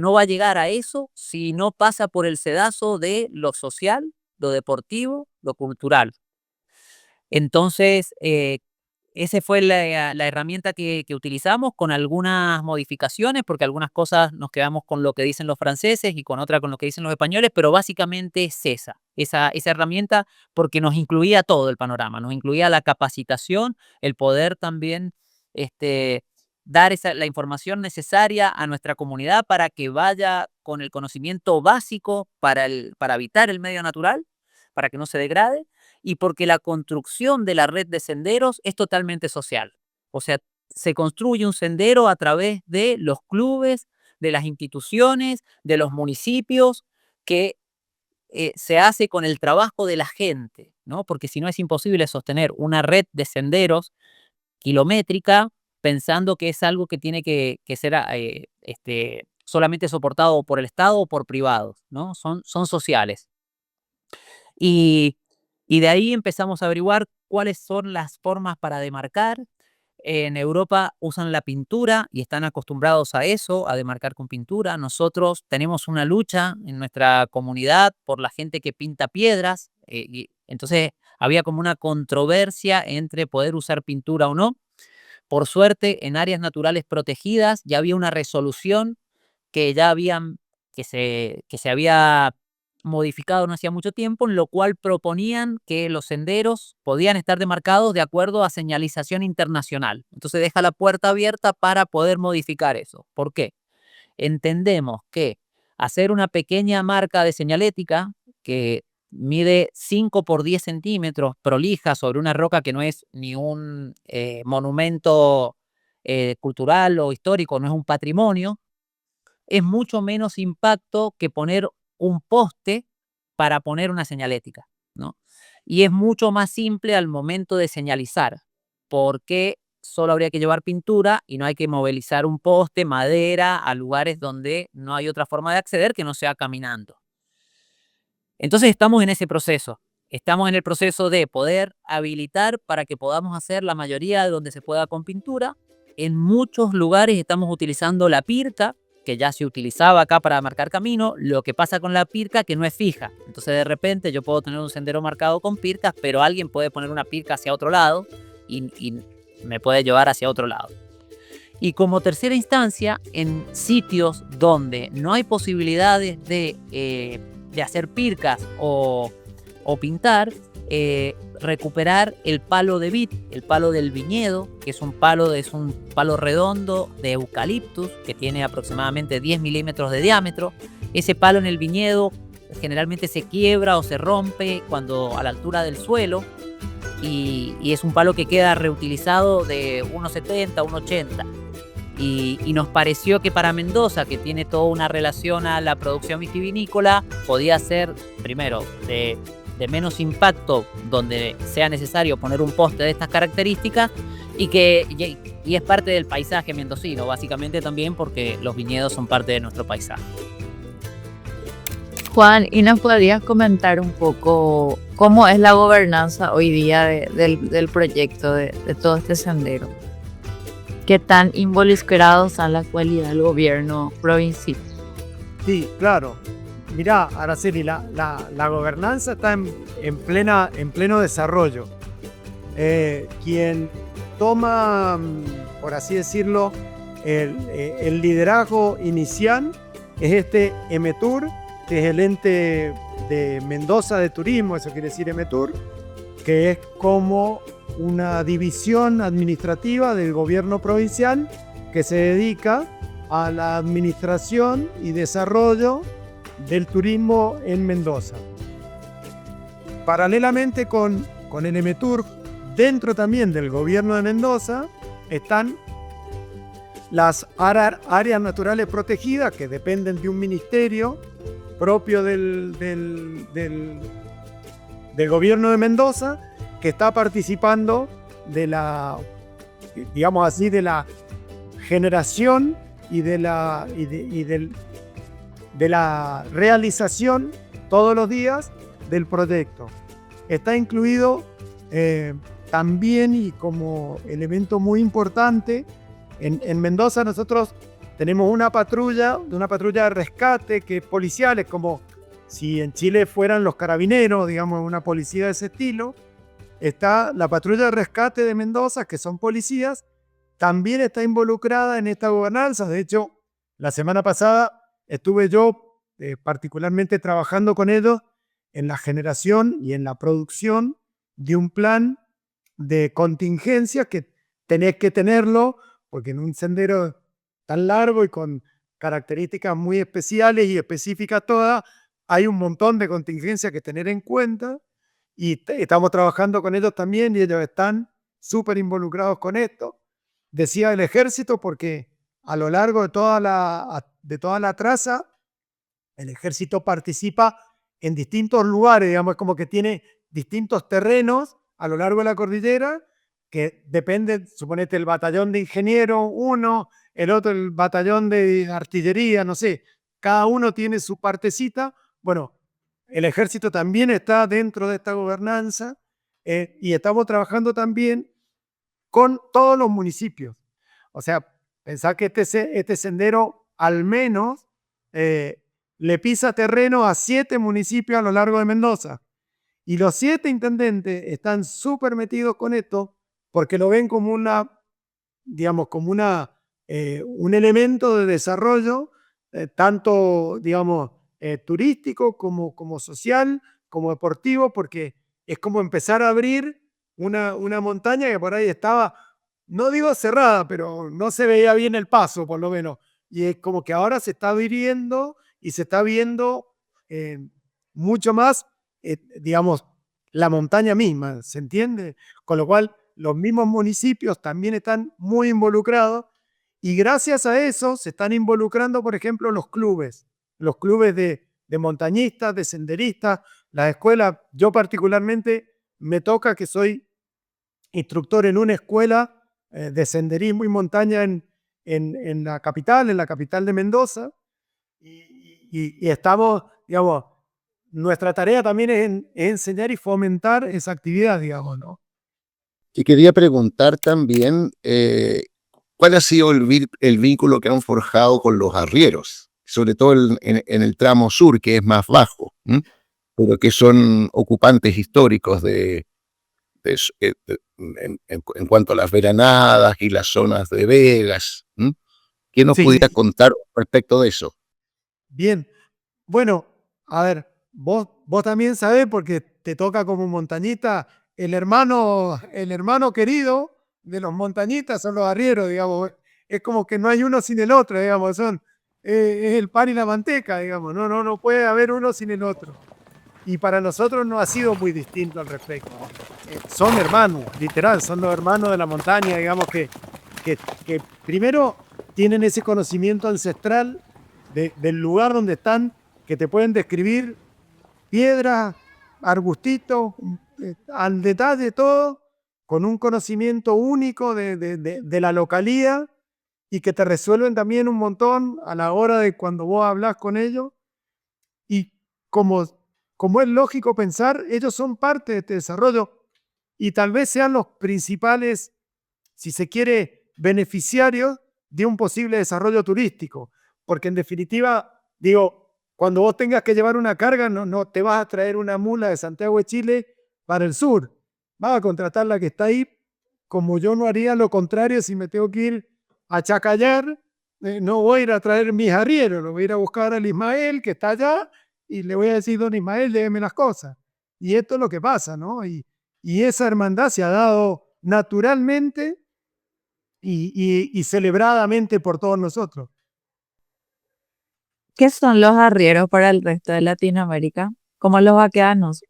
no va a llegar a eso si no pasa por el sedazo de lo social, lo deportivo, lo cultural. Entonces, esa fue la herramienta que utilizamos con algunas modificaciones, porque algunas cosas nos quedamos con lo que dicen los franceses y con otras con lo que dicen los españoles, pero básicamente es esa herramienta, porque nos incluía todo el panorama, nos incluía la capacitación, el poder también dar la información necesaria a nuestra comunidad para que vaya con el conocimiento básico para habitar el medio natural, para que no se degrade, y porque la construcción de la red de senderos es totalmente social. O sea, se construye un sendero a través de los clubes, de las instituciones, de los municipios, que se hace con el trabajo de la gente, ¿no? Porque si no es imposible sostener una red de senderos kilométrica pensando que es algo que tiene que ser solamente soportado por el Estado o por privados, ¿no? Son sociales. Y de ahí empezamos a averiguar cuáles son las formas para demarcar. En Europa usan la pintura y están acostumbrados a eso, a demarcar con pintura. Nosotros tenemos una lucha en nuestra comunidad por la gente que pinta piedras. Y entonces había como una controversia entre poder usar pintura o no. Por suerte, en áreas naturales protegidas ya había una resolución que se había modificado no hacía mucho tiempo, en lo cual proponían que los senderos podían estar demarcados de acuerdo a señalización internacional. Entonces deja la puerta abierta para poder modificar eso. ¿Por qué? Entendemos que hacer una pequeña marca de señalética que mide 5 por 10 centímetros, prolija sobre una roca que no es ni un monumento cultural o histórico, no es un patrimonio, es mucho menos impacto que poner un poste para poner una señalética, ¿no? Y es mucho más simple al momento de señalizar, porque solo habría que llevar pintura y no hay que movilizar un poste, madera, a lugares donde no hay otra forma de acceder que no sea caminando. Entonces estamos en ese proceso. Estamos en el proceso de poder habilitar para que podamos hacer la mayoría de donde se pueda con pintura. En muchos lugares estamos utilizando la pirca, que ya se utilizaba acá para marcar camino. Lo que pasa con la pirca que no es fija. Entonces de repente yo puedo tener un sendero marcado con pircas, pero alguien puede poner una pirca hacia otro lado y me puede llevar hacia otro lado. Y como tercera instancia, en sitios donde no hay posibilidades de hacer pircas o pintar, recuperar el palo de vid, el palo del viñedo, que es un palo redondo de eucaliptus que tiene aproximadamente 10 milímetros de diámetro. Ese palo en el viñedo generalmente se quiebra o se rompe cuando a la altura del suelo y es un palo que queda reutilizado de 1,70 a 1,80. Y nos pareció que para Mendoza, que tiene toda una relación a la producción vitivinícola, podía ser primero de de menos impacto, donde sea necesario poner un poste de estas características, y es parte del paisaje mendocino, básicamente también porque los viñedos son parte de nuestro paisaje. Juan, ¿y nos podrías comentar un poco cómo es la gobernanza hoy día del proyecto, de todo este sendero? ¿Qué tan involucrados está en la actualidad el gobierno provincial? Sí, claro. Mirá, Araceli, la gobernanza está en pleno desarrollo. Quien toma, por así decirlo, el liderazgo inicial es este EMETUR, que es el ente de Mendoza de Turismo, eso quiere decir EMETUR, que es como una división administrativa del gobierno provincial que se dedica a la administración y desarrollo del turismo en Mendoza. Paralelamente con el EMETUR, dentro también del gobierno de Mendoza, están las áreas naturales protegidas que dependen de un ministerio propio del gobierno de Mendoza, que está participando de la, digamos así, de la generación y de la realización todos los días del proyecto. Está incluido también, y como elemento muy importante, en Mendoza nosotros tenemos una patrulla de rescate que es policial, es como si en Chile fueran los carabineros, digamos, una policía de ese estilo. Está la patrulla de rescate de Mendoza, que son policías, también está involucrada en esta gobernanza. De hecho, la semana pasada estuve yo particularmente trabajando con ellos en la generación y en la producción de un plan de contingencia que tenés que tenerlo, porque en un sendero tan largo y con características muy especiales y específicas todas, hay un montón de contingencias que tener en cuenta, y estamos trabajando con ellos también, y ellos están súper involucrados con esto. Decía el ejército porque a lo largo de toda la traza, el ejército participa en distintos lugares, digamos, como que tiene distintos terrenos a lo largo de la cordillera, que dependen, suponete, el batallón de ingenieros, uno, el otro el batallón de artillería, no sé, cada uno tiene su partecita. Bueno, el ejército también está dentro de esta gobernanza, y estamos trabajando también con todos los municipios. O sea, pensá que este sendero al menos le pisa terreno a 7 municipios a lo largo de Mendoza. Y los 7 intendentes están súper metidos con esto porque lo ven como digamos, como un elemento de desarrollo, tanto, digamos, turístico como social, como deportivo, porque es como empezar a abrir una montaña que por ahí estaba, no digo cerrada, pero no se veía bien el paso, por lo menos. Y es como que ahora se está abriendo y se está viendo mucho más, digamos, la montaña misma, ¿se entiende? Con lo cual, los mismos municipios también están muy involucrados, y gracias a eso se están involucrando, por ejemplo, los clubes de montañistas, de senderistas, las escuelas. Yo particularmente me toca que soy instructor en una escuela de senderismo y montaña en la capital de Mendoza, y estamos, digamos, nuestra tarea también es enseñar y fomentar esa actividad, digamos, ¿no? Y quería preguntar también, ¿cuál ha sido el vínculo que han forjado con los arrieros? Sobre todo en el tramo sur, que es más bajo, pero que son ocupantes históricos en cuanto a las veranadas y las zonas de vegas. ¿Qué nos pudiera contar respecto de eso? Bien, bueno, a ver, vos también sabés, porque te toca como montañita, el hermano querido de los montañitas son los arrieros, digamos. Es como que no hay uno sin el otro, digamos, es el pan y la manteca, digamos, no puede haber uno sin el otro. Y para nosotros no ha sido muy distinto al respecto. Son hermanos, literal, son los hermanos de la montaña, digamos, que primero tienen ese conocimiento ancestral del lugar donde están, que te pueden describir piedras arbustito, al detalle todo, con un conocimiento único de la localidad y que te resuelven también un montón a la hora de cuando vos hablas con ellos. Y como es lógico pensar, ellos son parte de este desarrollo y tal vez sean los principales, si se quiere, beneficiarios de un posible desarrollo turístico. Porque en definitiva, digo, cuando vos tengas que llevar una carga, no te vas a traer una mula de Santiago de Chile para el sur. Vas a contratar la que está ahí, como yo no haría lo contrario si me tengo que ir a Chacayar. No voy a ir a traer mis arrieros, lo voy a ir a buscar al Ismael que está allá y le voy a decir, don Ismael, lléveme las cosas. Y esto es lo que pasa, ¿no? Y esa hermandad se ha dado naturalmente y celebradamente por todos nosotros. ¿Qué son los arrieros para el resto de Latinoamérica? Como los vaqueanos.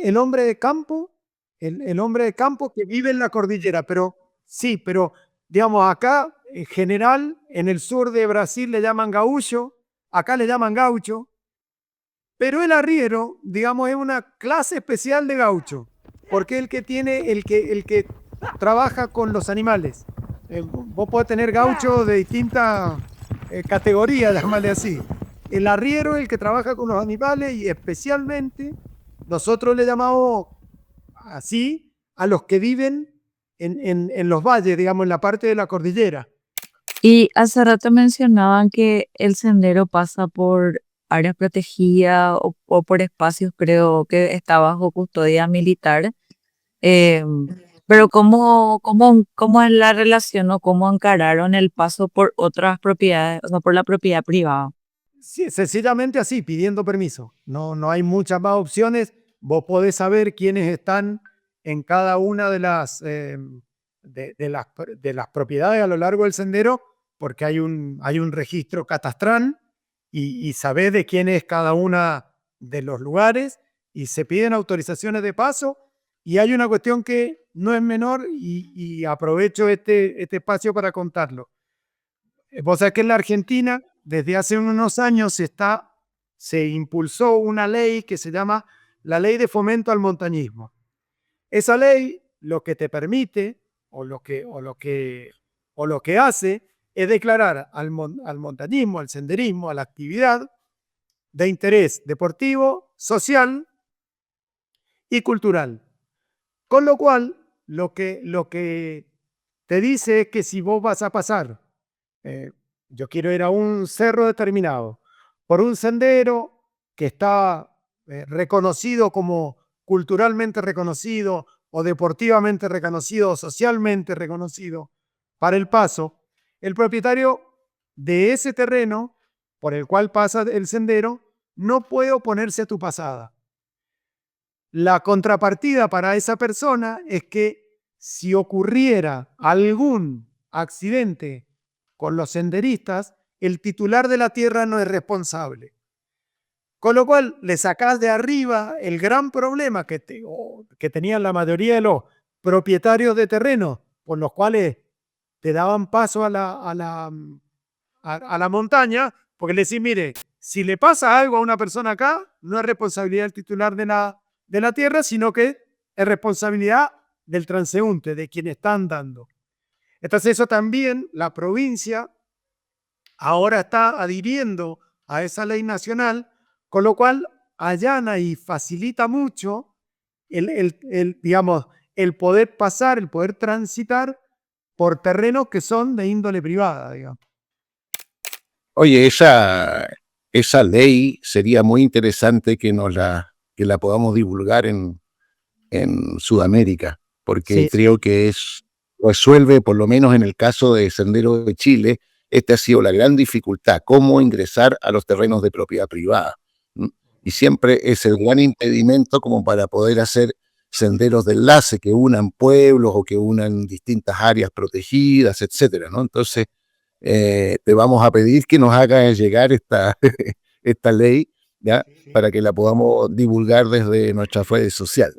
El hombre de campo, el hombre de campo que vive en la cordillera, pero sí, pero digamos acá, en general, en el sur de Brasil le llaman gaúcho, acá le llaman gaucho, pero el arriero, digamos, es una clase especial de gaucho, porque es el que trabaja con los animales. Vos podés tener gauchos de distintas categorías, llamarle así. El arriero es el que trabaja con los animales y especialmente nosotros le llamamos así a los que viven en los valles, digamos, en la parte de la cordillera. Y hace rato mencionaban que el sendero pasa por áreas protegidas o por espacios, creo que está bajo custodia militar. Pero ¿cómo es la relación o cómo encararon el paso por otras propiedades, o sea, por la propiedad privada? Sí, sencillamente así, pidiendo permiso. No hay muchas más opciones. Vos podés saber quiénes están en cada una de las propiedades a lo largo del sendero, porque hay un registro catastral y sabés de quién es cada una de los lugares y se piden autorizaciones de paso. Y hay una cuestión que no es menor y aprovecho este espacio para contarlo. Vos sabés que en la Argentina, desde hace unos años, se impulsó una ley que se llama la Ley de Fomento al Montañismo. Esa ley lo que te permite o lo que hace es declarar al montañismo, al senderismo, a la actividad de interés deportivo, social y cultural. Con lo cual, lo que te dice es que si vos vas a pasar, yo quiero ir a un cerro determinado, por un sendero que está reconocido como culturalmente reconocido o deportivamente reconocido o socialmente reconocido para el paso, el propietario de ese terreno por el cual pasa el sendero no puede oponerse a tu pasada. La contrapartida para esa persona es que si ocurriera algún accidente con los senderistas, el titular de la tierra no es responsable. Con lo cual, le sacás de arriba el gran problema que tenían la mayoría de los propietarios de terreno, por los cuales te daban paso a la montaña, porque le decís, mire, si le pasa algo a una persona acá, no es responsabilidad del titular de la tierra, sino que es responsabilidad del transeúnte, de quien está andando. Entonces eso también la provincia ahora está adhiriendo a esa ley nacional, con lo cual allana y facilita mucho digamos, el poder pasar, el poder transitar por terrenos que son de índole privada, digamos. Oye, esa ley sería muy interesante que la podamos divulgar en Sudamérica, porque Sí. creo que resuelve, por lo menos en el caso de Sendero de Chile, esta ha sido la gran dificultad, cómo ingresar a los terrenos de propiedad privada. Y siempre es el gran impedimento como para poder hacer senderos de enlace que unan pueblos o que unan distintas áreas protegidas, etcétera, ¿no? Entonces, te vamos a pedir que nos haga llegar esta ley, ¿ya? Para que la podamos divulgar desde nuestras redes sociales.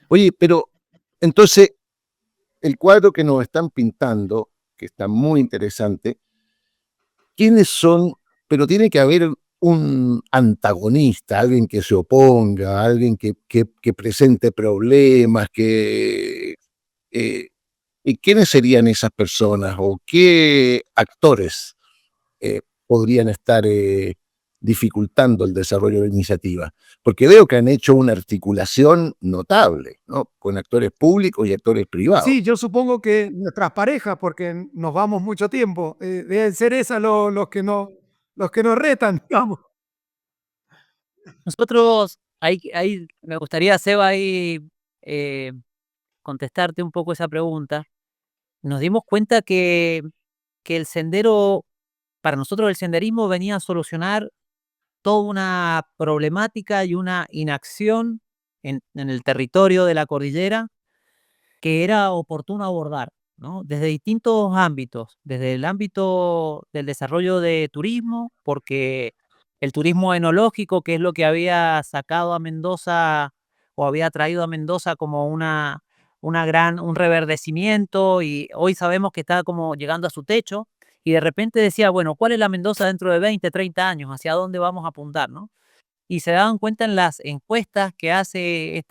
Oye, pero entonces el cuadro que nos están pintando, que está muy interesante, ¿quiénes son? Pero tiene que haber un antagonista, alguien que se oponga, alguien que presente problemas, ¿y quiénes serían esas personas o qué actores podrían estar dificultando el desarrollo de la iniciativa? Porque veo que han hecho una articulación notable, ¿no? Con actores públicos y actores privados. Sí, yo supongo que nuestras parejas, porque nos vamos mucho tiempo, deben ser esas los que nos retan, digamos. Nosotros, ahí me gustaría, Seba, ahí eh, contestarte un poco esa pregunta. Nos dimos cuenta que el sendero, para nosotros el senderismo venía a solucionar toda una problemática y una inacción en el territorio de la cordillera que era oportuno abordar, ¿no? Desde distintos ámbitos, desde el ámbito del desarrollo de turismo, porque el turismo enológico, que es lo que había sacado a Mendoza o había traído a Mendoza como un reverdecimiento, y hoy sabemos que está como llegando a su techo, y de repente decía, bueno, ¿cuál es la Mendoza dentro de 20, 30 años? ¿Hacia dónde vamos a apuntar, no? Y se daban cuenta en las encuestas que hace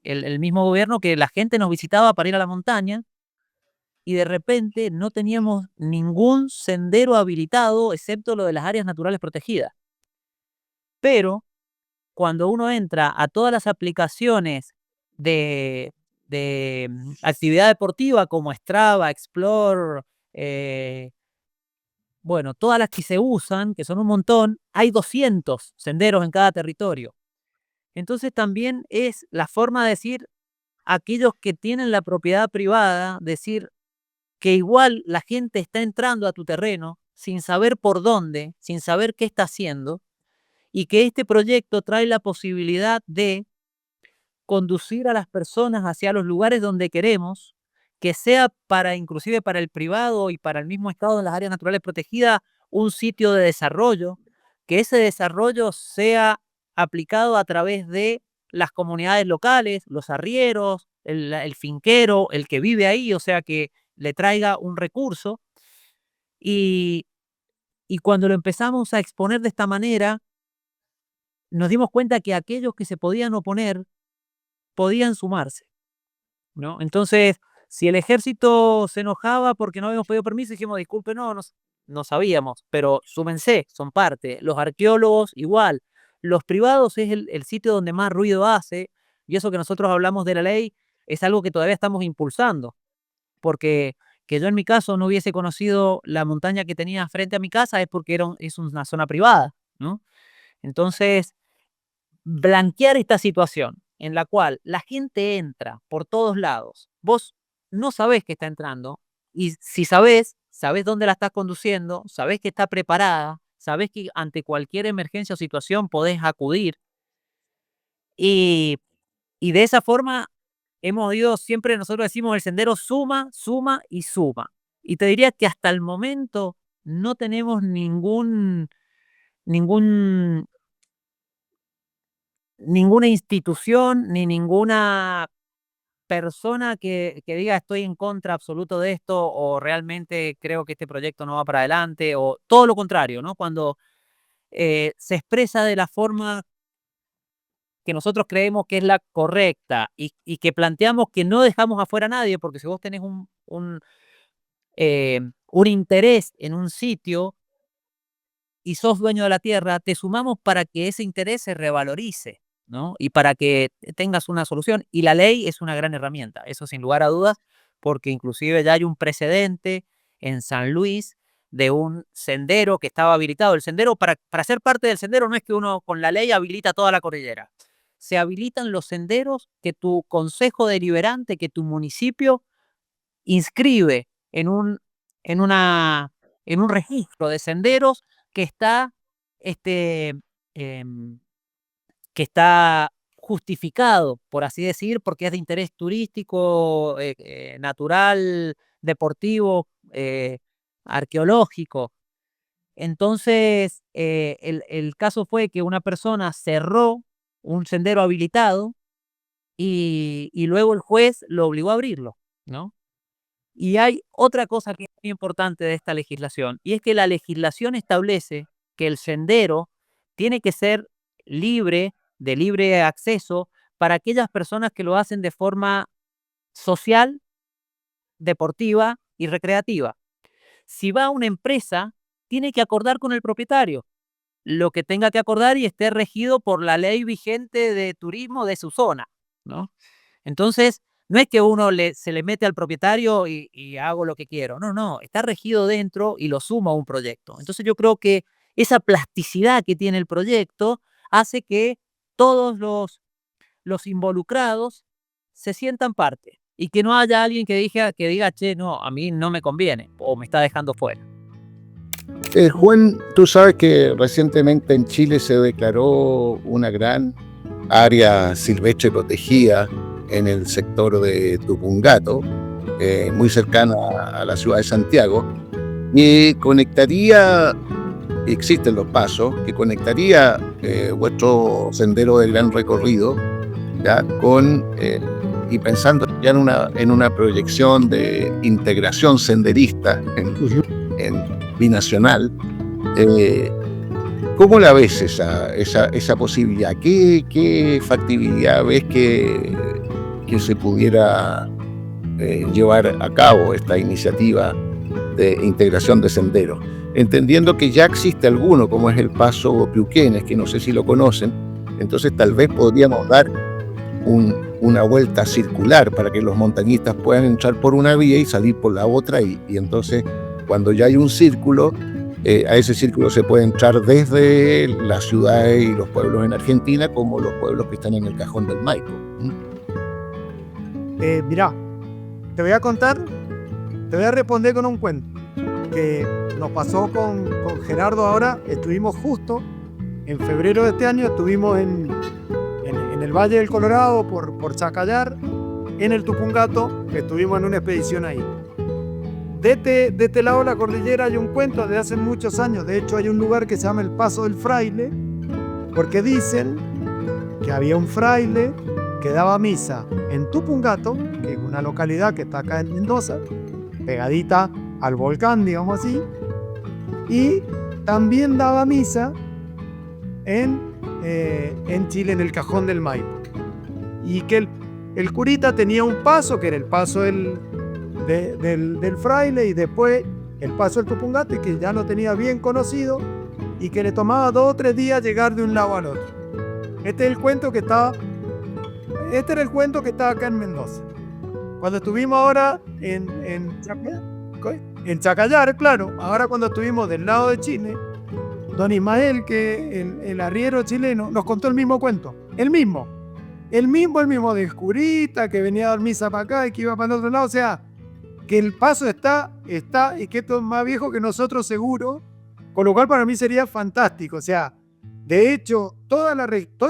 el mismo gobierno, que la gente nos visitaba para ir a la montaña, y de repente no teníamos ningún sendero habilitado excepto lo de las áreas naturales protegidas. Pero cuando uno entra a todas las aplicaciones de actividad deportiva como Strava, Explore, bueno, todas las que se usan, que son un montón, hay 200 senderos en cada territorio. Entonces también es la forma de decir, aquellos que tienen la propiedad privada, decir que igual la gente está entrando a tu terreno sin saber por dónde, sin saber qué está haciendo, y que este proyecto trae la posibilidad de conducir a las personas hacia los lugares donde queremos, que sea para, inclusive para el privado y para el mismo Estado en las áreas naturales protegidas, un sitio de desarrollo, que ese desarrollo sea aplicado a través de las comunidades locales, los arrieros, el finquero, el que vive ahí, o sea, que le traiga un recurso. Y, y cuando lo empezamos a exponer de esta manera, nos dimos cuenta que aquellos que se podían oponer podían sumarse, ¿no? Entonces, si el ejército se enojaba porque no habíamos pedido permiso, dijimos, disculpe, no sabíamos, pero súmense, son parte. Los arqueólogos igual. Los privados es el sitio donde más ruido hace, y eso que nosotros hablamos de la ley es algo que todavía estamos impulsando, porque que yo en mi caso no hubiese conocido la montaña que tenía frente a mi casa es porque es una zona privada, ¿no? Entonces, blanquear esta situación en la cual la gente entra por todos lados, vos no sabés que está entrando, y si sabés dónde la estás conduciendo, sabés que está preparada, sabés que ante cualquier emergencia o situación podés acudir, y, y de esa forma hemos ido siempre, nosotros decimos, el sendero suma, suma y suma. Y te diría que hasta el momento no tenemos ningún ninguna institución ni ninguna persona que diga estoy en contra absoluto de esto, o realmente creo que este proyecto no va para adelante, o todo lo contrario, ¿no? Cuando se expresa de la forma que nosotros creemos que es la correcta, y que planteamos que no dejamos afuera a nadie, porque si vos tenés un interés en un sitio y sos dueño de la tierra, te sumamos para que ese interés se revalorice, ¿no? Y para que tengas una solución. Y la ley es una gran herramienta, eso sin lugar a dudas, porque inclusive ya hay un precedente en San Luis de un sendero que estaba habilitado. El sendero, para ser parte del sendero, no es que uno con la ley habilita toda la cordillera. Se habilitan los senderos que tu consejo deliberante, que tu municipio inscribe en, una, en un registro de senderos que está, este, em, que está justificado, por así decir, porque es de interés turístico, natural, deportivo, arqueológico. Entonces, el caso fue que una persona cerró un sendero habilitado, y luego el juez lo obligó a abrirlo, ¿no? Y hay otra cosa que es muy importante de esta legislación, y es que la legislación establece que el sendero tiene que ser libre, de libre acceso, para aquellas personas que lo hacen de forma social, deportiva y recreativa. Si va a una empresa, tiene que acordar con el propietario lo que tenga que acordar y esté regido por la ley vigente de turismo de su zona, ¿no? Entonces, no es que uno se le mete al propietario y hago lo que quiero. No, no, está regido dentro y lo suma a un proyecto. Entonces, yo creo que esa plasticidad que tiene el proyecto hace que todos los involucrados se sientan parte y que no haya alguien que diga, che, no, a mí no me conviene o me está dejando fuera. Juan, tú sabes que recientemente en Chile se declaró una gran área silvestre protegida en el sector de Tupungato, muy cercana a la ciudad de Santiago, y conectaría, existen los pasos, que conectaría vuestro sendero de gran recorrido, ¿ya? Y pensando ya en una proyección de integración senderista en binacional, ¿cómo la ves esa posibilidad? ¿Qué factibilidad ves que se pudiera llevar a cabo esta iniciativa de integración de senderos? Entendiendo que ya existe alguno, como es el Paso Piuquenes, que no sé si lo conocen, entonces tal vez podríamos dar una vuelta circular para que los montañistas puedan entrar por una vía y salir por la otra, y entonces cuando ya hay un círculo, a ese círculo se puede entrar desde las ciudades y los pueblos en Argentina como los pueblos que están en el cajón del Maipo. Mirá, te voy a responder con un cuento que nos pasó con Gerardo ahora. Estuvimos justo en febrero de este año, estuvimos en el Valle del Colorado por Chacallar, en el Tupungato, estuvimos en una expedición ahí. De este lado de la cordillera hay un cuento de hace muchos años. De hecho, hay un lugar que se llama el Paso del Fraile, porque dicen que había un fraile que daba misa en Tupungato, que es una localidad que está acá en Mendoza, pegadita al volcán, digamos así, y también daba misa en Chile, en el Cajón del Maipo. Y que el curita tenía un paso, que era el paso del fraile, y después el paso del Tupungato, y que ya lo tenía bien conocido y que le tomaba 2 o 3 días llegar de un lado al otro. Este era el cuento que estaba acá en Mendoza. Cuando estuvimos ahora en Chacallar, claro, ahora cuando estuvimos del lado de Chile, don Ismael, que el arriero chileno, nos contó el mismo cuento, el mismo de curita que venía a dar misa para acá y que iba para el otro lado. O sea, que el paso está y que esto es más viejo que nosotros seguro, con lo cual para mí sería fantástico. O sea, de hecho, toda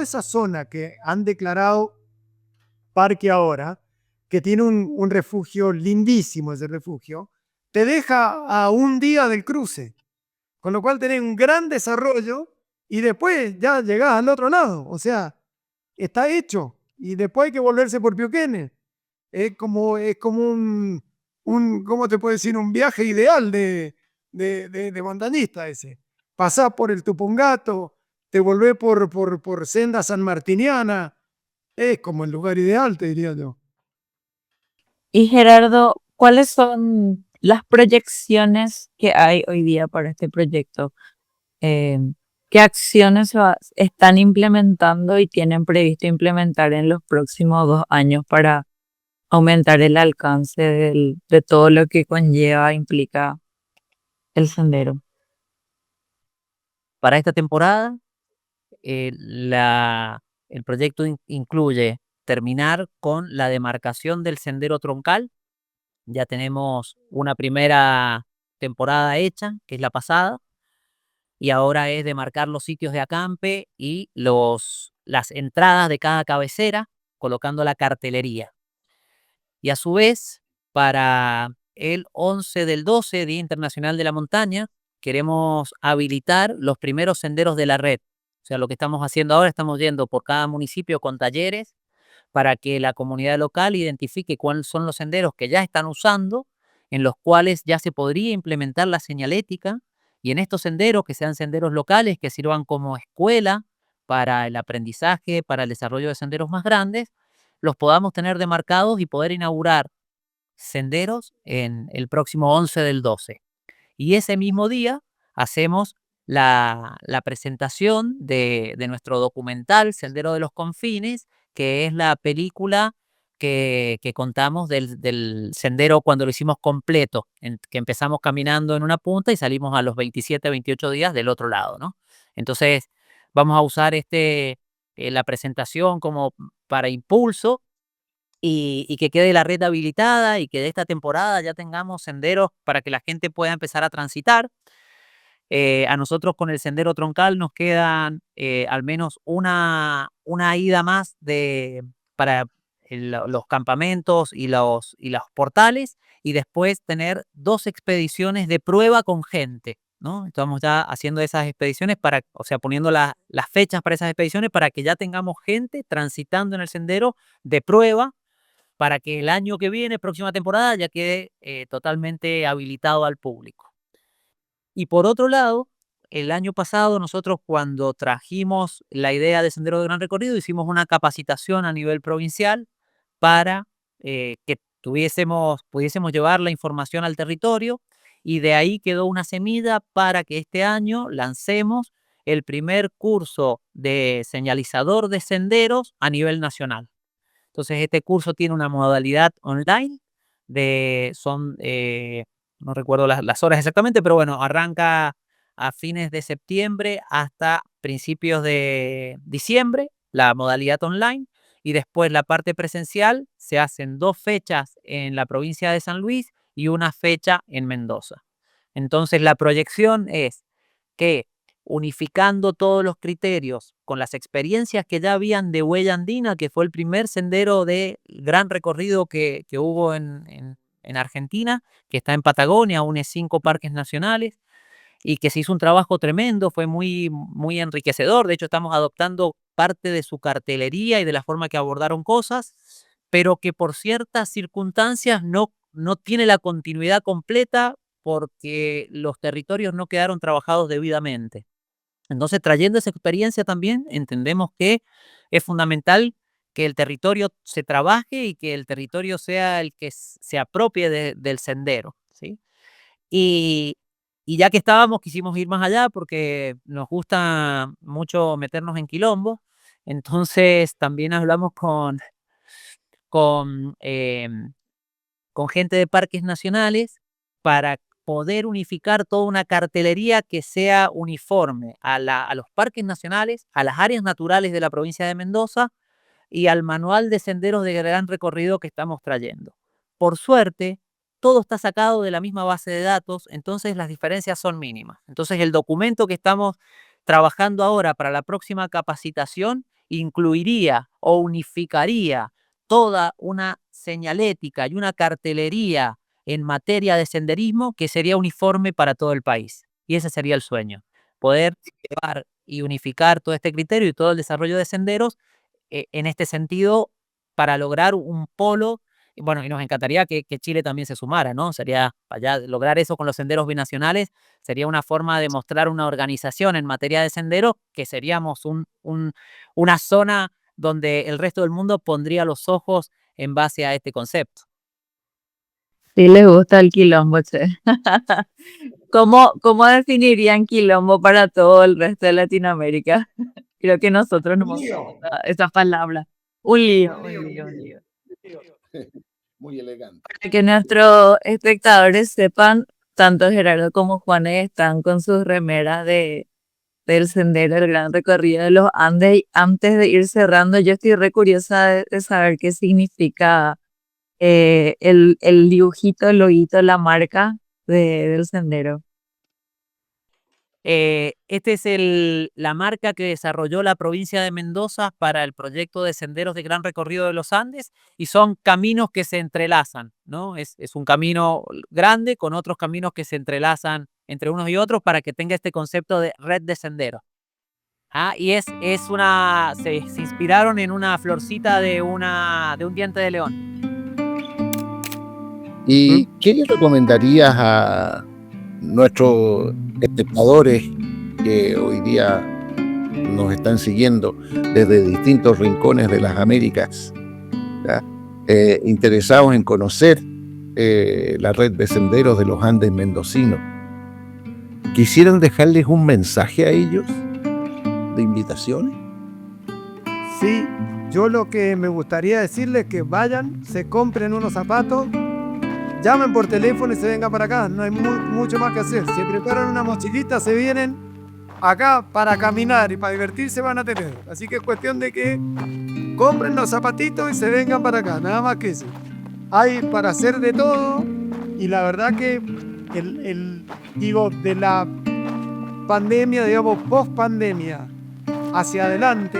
esa zona que han declarado parque ahora, que tiene un refugio lindísimo, ese refugio, te deja a un día del cruce, con lo cual tenés un gran desarrollo y después ya llegás al otro lado. O sea, está hecho y después hay que volverse por Piuquenes. Es como un ¿cómo te puedo decir? Un viaje ideal de montañista ese. Pasás por el Tupungato, te volvés por senda sanmartiniana. Es como el lugar ideal, te diría yo. Y Gerardo, ¿cuáles son las proyecciones que hay hoy día para este proyecto? ¿Qué acciones están implementando y tienen previsto implementar en los próximos 2 años para aumentar el alcance de todo lo que implica el sendero? Para esta temporada, el proyecto incluye terminar con la demarcación del sendero troncal. Ya tenemos una primera temporada hecha, que es la pasada, y ahora es demarcar los sitios de acampe y las entradas de cada cabecera, colocando la cartelería. Y a su vez, para el 11 del 12, Día Internacional de la Montaña, queremos habilitar los primeros senderos de la red. O sea, lo que estamos haciendo ahora, estamos yendo por cada municipio con talleres para que la comunidad local identifique cuáles son los senderos que ya están usando, en los cuales ya se podría implementar la señalética Y en estos senderos, que sean senderos locales, que sirvan como escuela para el aprendizaje, para el desarrollo de senderos más grandes, los podamos tener demarcados y poder inaugurar senderos en el próximo 11 del 12. Y ese mismo día hacemos la presentación de nuestro documental Sendero de los Confines, que es la película que contamos del sendero cuando lo hicimos completo, que empezamos caminando en una punta y salimos a los 27, 28 días del otro lado, ¿no? Entonces, vamos a usar la presentación como para impulso y que quede la red habilitada y que de esta temporada ya tengamos senderos para que la gente pueda empezar a transitar. A nosotros con el sendero troncal nos quedan al menos una ida más para los campamentos y los portales, y después tener 2 expediciones de prueba con gente, ¿no? Estamos ya haciendo esas expediciones o sea, poniendo las fechas para esas expediciones para que ya tengamos gente transitando en el sendero de prueba, para que el año que viene, próxima temporada, ya quede totalmente habilitado al público. Y por otro lado, el año pasado nosotros, cuando trajimos la idea de Sendero de Gran Recorrido, hicimos una capacitación a nivel provincial para que pudiésemos llevar la información al territorio, y de ahí quedó una semilla para que este año lancemos el primer curso de señalizador de senderos a nivel nacional. Entonces, este curso tiene una modalidad online, no recuerdo las horas exactamente, pero bueno, arranca a fines de septiembre hasta principios de diciembre, la modalidad online, y después la parte presencial se hacen 2 fechas en la provincia de San Luis y una fecha en Mendoza. Entonces, la proyección es que, unificando todos los criterios con las experiencias que ya habían de Huella Andina, que fue el primer sendero de gran recorrido que hubo en Argentina, que está en Patagonia, une 5 parques nacionales, y que se hizo un trabajo tremendo, fue muy, muy enriquecedor. De hecho, estamos adoptando parte de su cartelería y de la forma que abordaron cosas, pero que por ciertas circunstancias no tiene la continuidad completa porque los territorios no quedaron trabajados debidamente. Entonces, trayendo esa experiencia también, entendemos que es fundamental que el territorio se trabaje y que el territorio sea el que se apropie del sendero, ¿sí? Y ya que estábamos, quisimos ir más allá porque nos gusta mucho meternos en quilombo. Entonces, también hablamos con, em, con gente de parques nacionales para poder unificar toda una cartelería que sea uniforme a los parques nacionales, a las áreas naturales de la provincia de Mendoza y al manual de senderos de gran recorrido que estamos trayendo. Por suerte, todo está sacado de la misma base de datos, entonces las diferencias son mínimas. Entonces, el documento que estamos trabajando ahora para la próxima capacitación incluiría o unificaría toda una señalética y una cartelería en materia de senderismo que sería uniforme para todo el país. Y ese sería el sueño, poder llevar y unificar todo este criterio y todo el desarrollo de senderos en este sentido, para lograr un polo. Bueno, y nos encantaría que Chile también se sumara, ¿no? Sería, para lograr eso con los senderos binacionales, sería una forma de mostrar una organización en materia de senderos, que seríamos una zona donde el resto del mundo pondría los ojos en base a este concepto. Sí les gusta el quilombo, che. ¿Cómo definirían quilombo para todo el resto de Latinoamérica? Creo que nosotros no usamos esa palabra. Un lío. Muy elegante. Para que nuestros espectadores sepan, tanto Gerardo como Juanes están con sus remeras del sendero, el gran recorrido de los Andes. Y antes de ir cerrando, yo estoy re curiosa de saber qué significa el dibujito, el loguito, la marca del sendero. Este es la marca que desarrolló la provincia de Mendoza para el proyecto de senderos de gran recorrido de los Andes, y son caminos que se entrelazan, ¿no? Es un camino grande con otros caminos que se entrelazan entre unos y otros para que tenga este concepto de red de senderos. Y se inspiraron en una florcita de un diente de león. ¿Y qué le recomendarías a nuestros espectadores que hoy día nos están siguiendo desde distintos rincones de las Américas, ¿ya? Interesados en conocer la red de senderos de los Andes mendocinos, ¿quisieran dejarles un mensaje a ellos de invitación? Sí, yo lo que me gustaría decirles es que vayan, se compren unos zapatos, llamen por teléfono y se vengan para acá. No hay mucho más que hacer. Se preparan una mochilita, se vienen acá para caminar y para divertirse van a tener. Así que es cuestión de que compren los zapatitos y se vengan para acá, nada más que eso. Hay para hacer de todo y la verdad que de la pandemia, digamos, post pandemia hacia adelante,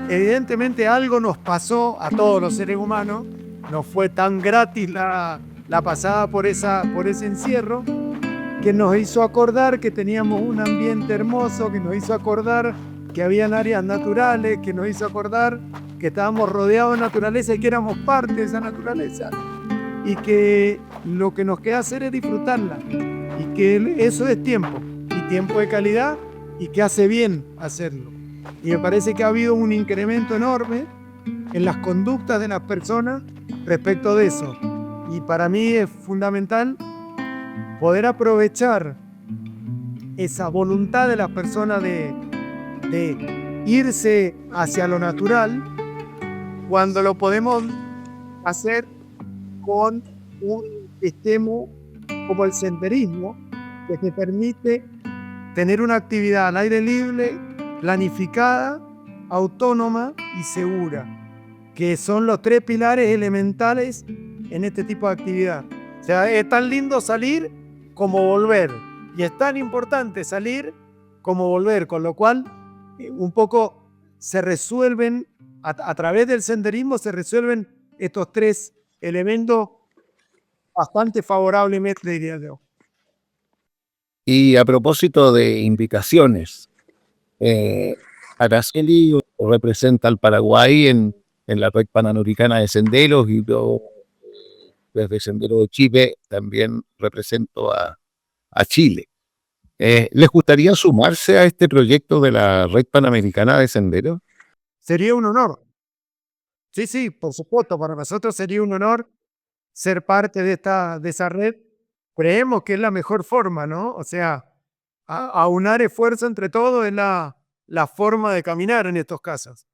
evidentemente algo nos pasó a todos los seres humanos. No fue tan gratis la pasada por ese encierro, que nos hizo acordar que teníamos un ambiente hermoso, que nos hizo acordar que habían áreas naturales, que nos hizo acordar que estábamos rodeados de naturaleza y que éramos parte de esa naturaleza, y que lo que nos queda hacer es disfrutarla, y que eso es tiempo, y tiempo de calidad, y que hace bien hacerlo. Y me parece que ha habido un incremento enorme en las conductas de las personas respecto de eso, y para mí es fundamental poder aprovechar esa voluntad de las personas de irse hacia lo natural, cuando lo podemos hacer con un sistema como el senderismo, que te permite tener una actividad al aire libre, planificada, autónoma y segura, que son los 3 pilares elementales en este tipo de actividad. O sea, es tan lindo salir como volver, y es tan importante salir como volver, con lo cual un poco se resuelven, a través del senderismo se resuelven estos 3 elementos bastante favorablemente, diría yo. Y a propósito de invitaciones, Araceli representa al Paraguay en la red panamericana de senderos, y yo desde Sendero de Chile también represento a Chile. ¿Les gustaría sumarse a este proyecto de la red panamericana de senderos? Sería un honor. Sí, por supuesto, para nosotros sería un honor ser parte de esa red. Creemos que es la mejor forma, ¿no? O sea, aunar esfuerzo entre todos es la forma de caminar en estos casos.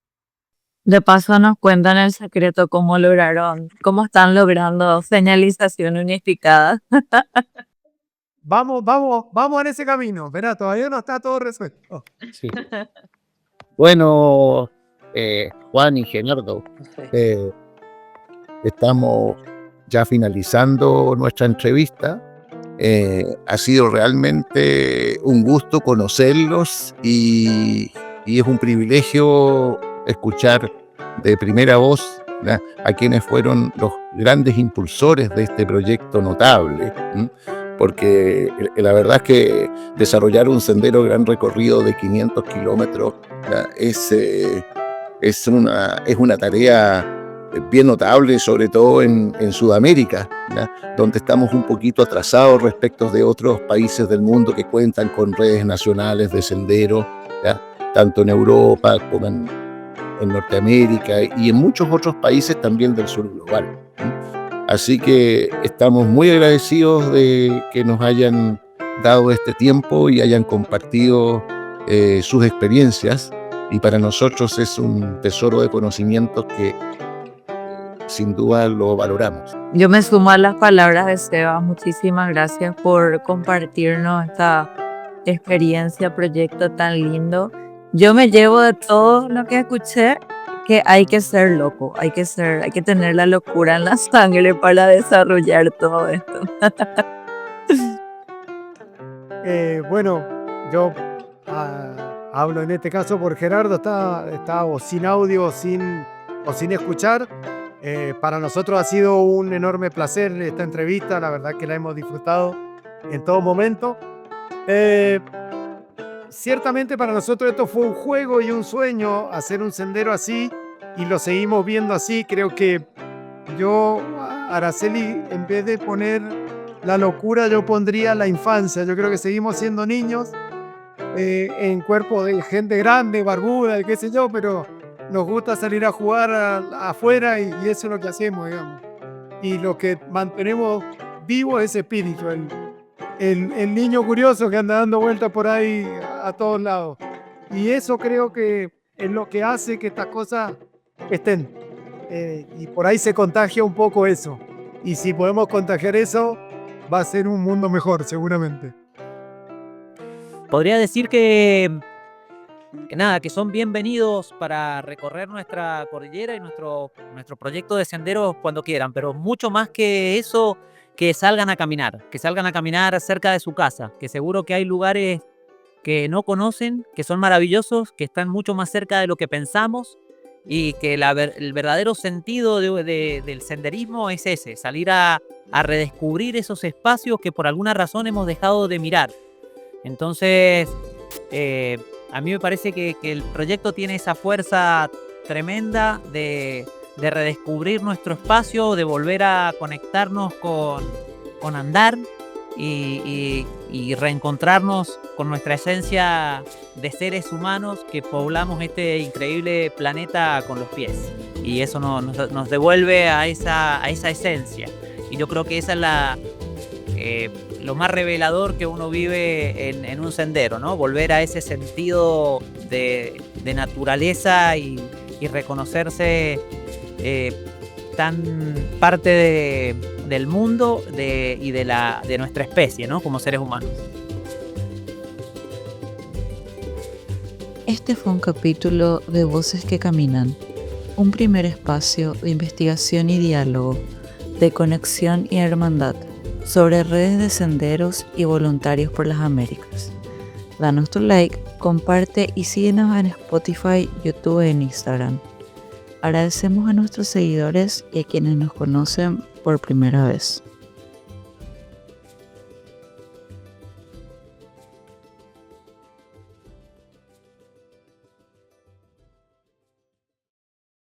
De paso nos cuentan el secreto, cómo están logrando señalización unificada. Vamos en ese camino. Verá, todavía no está todo resuelto. Sí. Bueno, Juan y Gerardo, estamos ya finalizando nuestra entrevista. Ha sido realmente un gusto conocerlos y es un privilegio escuchar de primera voz, ¿ya?, a quienes fueron los grandes impulsores de este proyecto notable, porque la verdad es que desarrollar un sendero gran recorrido de 500 kilómetros es una tarea bien notable, sobre todo en Sudamérica, ¿ya?, donde estamos un poquito atrasados respecto de otros países del mundo que cuentan con redes nacionales de sendero, ¿ya?, tanto en Europa como en Norteamérica y en muchos otros países también del sur global. Así que estamos muy agradecidos de que nos hayan dado este tiempo y hayan compartido sus experiencias, y para nosotros es un tesoro de conocimientos que sin duda lo valoramos. Yo me sumo a las palabras de Seba. Muchísimas gracias por compartirnos esta experiencia, proyecto tan lindo. Yo me llevo de todo lo que escuché que hay que ser loco, hay que tener la locura en la sangre para desarrollar todo esto. Bueno, yo hablo en este caso por Gerardo, está o sin audio o sin escuchar. Para nosotros ha sido un enorme placer esta entrevista, la verdad que la hemos disfrutado en todo momento. Ciertamente para nosotros esto fue un juego y un sueño, hacer un sendero así, y lo seguimos viendo así. Creo que yo, Araceli, en vez de poner la locura yo pondría la infancia. Yo creo que seguimos siendo niños en cuerpo de gente grande, barbuda, y qué sé yo, pero nos gusta salir a jugar afuera y eso es lo que hacemos, digamos. Y lo que mantenemos vivo es ese espíritu, el niño curioso que anda dando vueltas por ahí a todos lados. Y eso creo que es lo que hace que estas cosas estén. Y por ahí se contagia un poco eso. Y si podemos contagiar eso, va a ser un mundo mejor, seguramente. Podría decir que nada, que son bienvenidos para recorrer nuestra cordillera y nuestro proyecto de senderos cuando quieran, pero mucho más que eso, que salgan a caminar cerca de su casa, que seguro que hay lugares que no conocen, que son maravillosos, que están mucho más cerca de lo que pensamos y que el verdadero sentido del senderismo es ese, salir a redescubrir esos espacios que por alguna razón hemos dejado de mirar. Entonces, a mí me parece que el proyecto tiene esa fuerza tremenda de redescubrir nuestro espacio, de volver a conectarnos con andar y reencontrarnos con nuestra esencia de seres humanos que poblamos este increíble planeta con los pies. Y eso nos devuelve a esa esencia. Y yo creo que esa es lo más revelador que uno vive en un sendero, ¿no? Volver a ese sentido de naturaleza y reconocerse tan parte del mundo y de nuestra especie, ¿no? Como seres humanos. Este fue un capítulo de Voces que Caminan, un primer espacio de investigación y diálogo, de conexión y hermandad, sobre redes de senderos y voluntarios por las Américas. Danos tu like, comparte y síguenos en Spotify, YouTube e Instagram. Agradecemos a nuestros seguidores y a quienes nos conocen por primera vez.